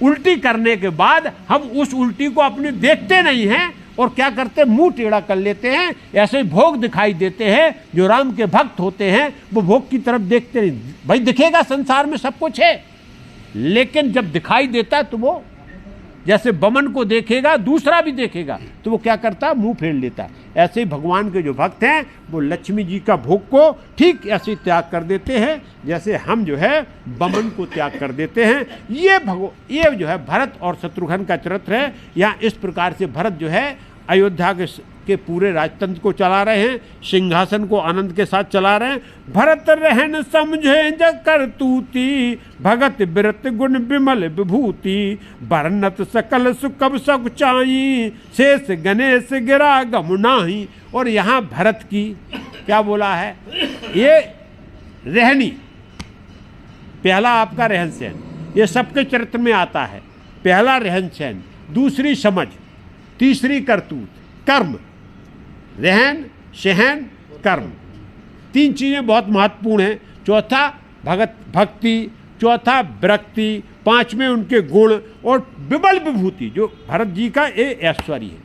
उल्टी करने के बाद हम उस उल्टी को अपने देखते नहीं हैं, और क्या करते, मुंह टेढ़ा कर लेते हैं। ऐसे भोग दिखाई देते हैं, जो राम के भक्त होते हैं वो भोग की तरफ देखते नहीं। भाई दिखेगा संसार में सब कुछ है, लेकिन जब दिखाई देता है तो वो जैसे बमन को देखेगा, दूसरा भी देखेगा, तो वो क्या करता है, मुंह फेर लेता है। ऐसे ही भगवान के जो भक्त हैं, वो लक्ष्मी जी का भोग को ठीक ऐसे त्याग कर देते हैं, जैसे हम जो है बमन को त्याग कर देते हैं। ये जो है भरत और शत्रुघ्न का चरित्र है। यहाँ इस प्रकार से भरत जो है अयोध्या के पूरे राजतंत्र को चला रहे हैं, सिंहासन को आनंद के साथ चला रहे हैं। भरत रहन समझे जग करतूती, भगत बिरत गुण विमल विभूति, बरनत सकल सुकब सब चाई, शेष गणेश गिरा गमुनाही। और यहाँ भरत की क्या बोला है, ये रहनी, पहला आपका रहन सहन, ये सबके चरित्र में आता है। पहला रहन सहन, दूसरी समझ, तीसरी करतूत, कर्म, रहन सहन कर्म, तीन चीज़ें बहुत महत्वपूर्ण हैं। चौथा भक्ति, चौथा विरक्ति, पांचवें उनके गुण, और विमल विभूति जो भरत जी का ये ऐश्वर्य है।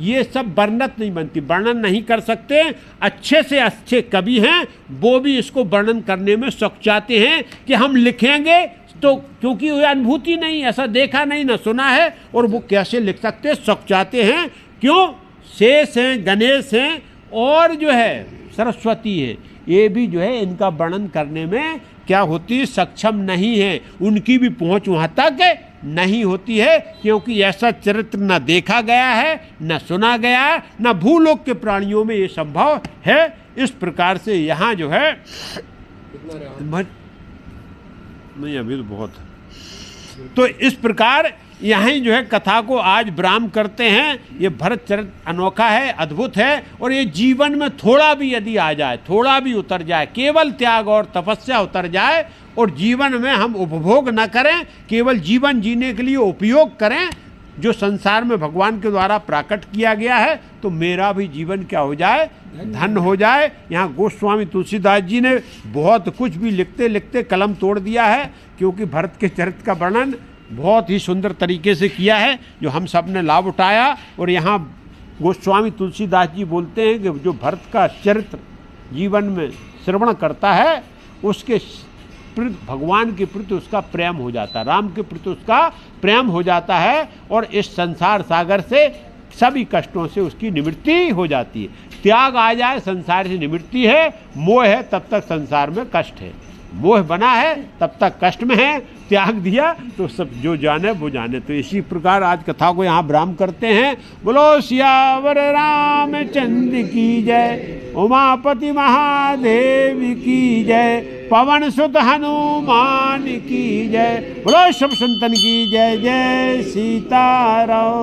ये सब वर्णत नहीं बनती, वर्णन नहीं कर सकते। अच्छे से अच्छे कवि हैं, वो भी इसको वर्णन करने में सकुचाते हैं कि हम लिखेंगे तो, क्योंकि वो अनुभूति नहीं, ऐसा देखा नहीं, ना सुना है, और वो कैसे लिख सकते, सकुचाते हैं क्यों? शेष हैं, गणेश हैं और जो है सरस्वती है, ये भी जो है इनका वर्णन करने में क्या होती है, सक्षम नहीं है। उनकी भी पहुंच वहां तक नहीं होती है, क्योंकि ऐसा चरित्र न देखा गया है, न सुना गया है, न भूलोक के प्राणियों में ये संभव है। इस प्रकार से यहाँ जो है नहीं, अभी तो बहुत है। तो इस प्रकार यहीं जो है कथा को आज विराम करते हैं। ये भरत चरित्र अनोखा है, अद्भुत है, और ये जीवन में थोड़ा भी यदि आ जाए, थोड़ा भी उतर जाए, केवल त्याग और तपस्या उतर जाए और जीवन में हम उपभोग न करें, केवल जीवन जीने के लिए उपयोग करें जो संसार में भगवान के द्वारा प्रकट किया गया है, तो मेरा भी जीवन क्या हो जाए, धन हो जाए। यहाँ गोस्वामी तुलसीदास जी ने बहुत कुछ भी लिखते लिखते कलम तोड़ दिया है, क्योंकि भरत के चरित्र का वर्णन बहुत ही सुंदर तरीके से किया है, जो हम सब ने लाभ उठाया। और यहाँ गोस्वामी तुलसीदास जी बोलते हैं कि जो भरत का चरित्र जीवन में श्रवण करता है, उसके प्रति, भगवान के प्रति उसका प्रेम हो जाता है, राम के प्रति उसका प्रेम हो जाता है, और इस संसार सागर से सभी कष्टों से उसकी निवृत्ति हो जाती है। त्याग आ जाए, संसार से निवृत्ति है। मोह है तब तक संसार में कष्ट है, मोह बना है तब तक कष्ट में है, त्याग दिया तो सब जो जाने वो जाने। तो इसी प्रकार आज कथा को यहाँ विराम करते हैं। बोलो सियावर रामचंद्र की जय, उमापति महादेव की जय, पवन सुत हनुमान की जय, बोलो सब संतन की जय। जय सीताराम।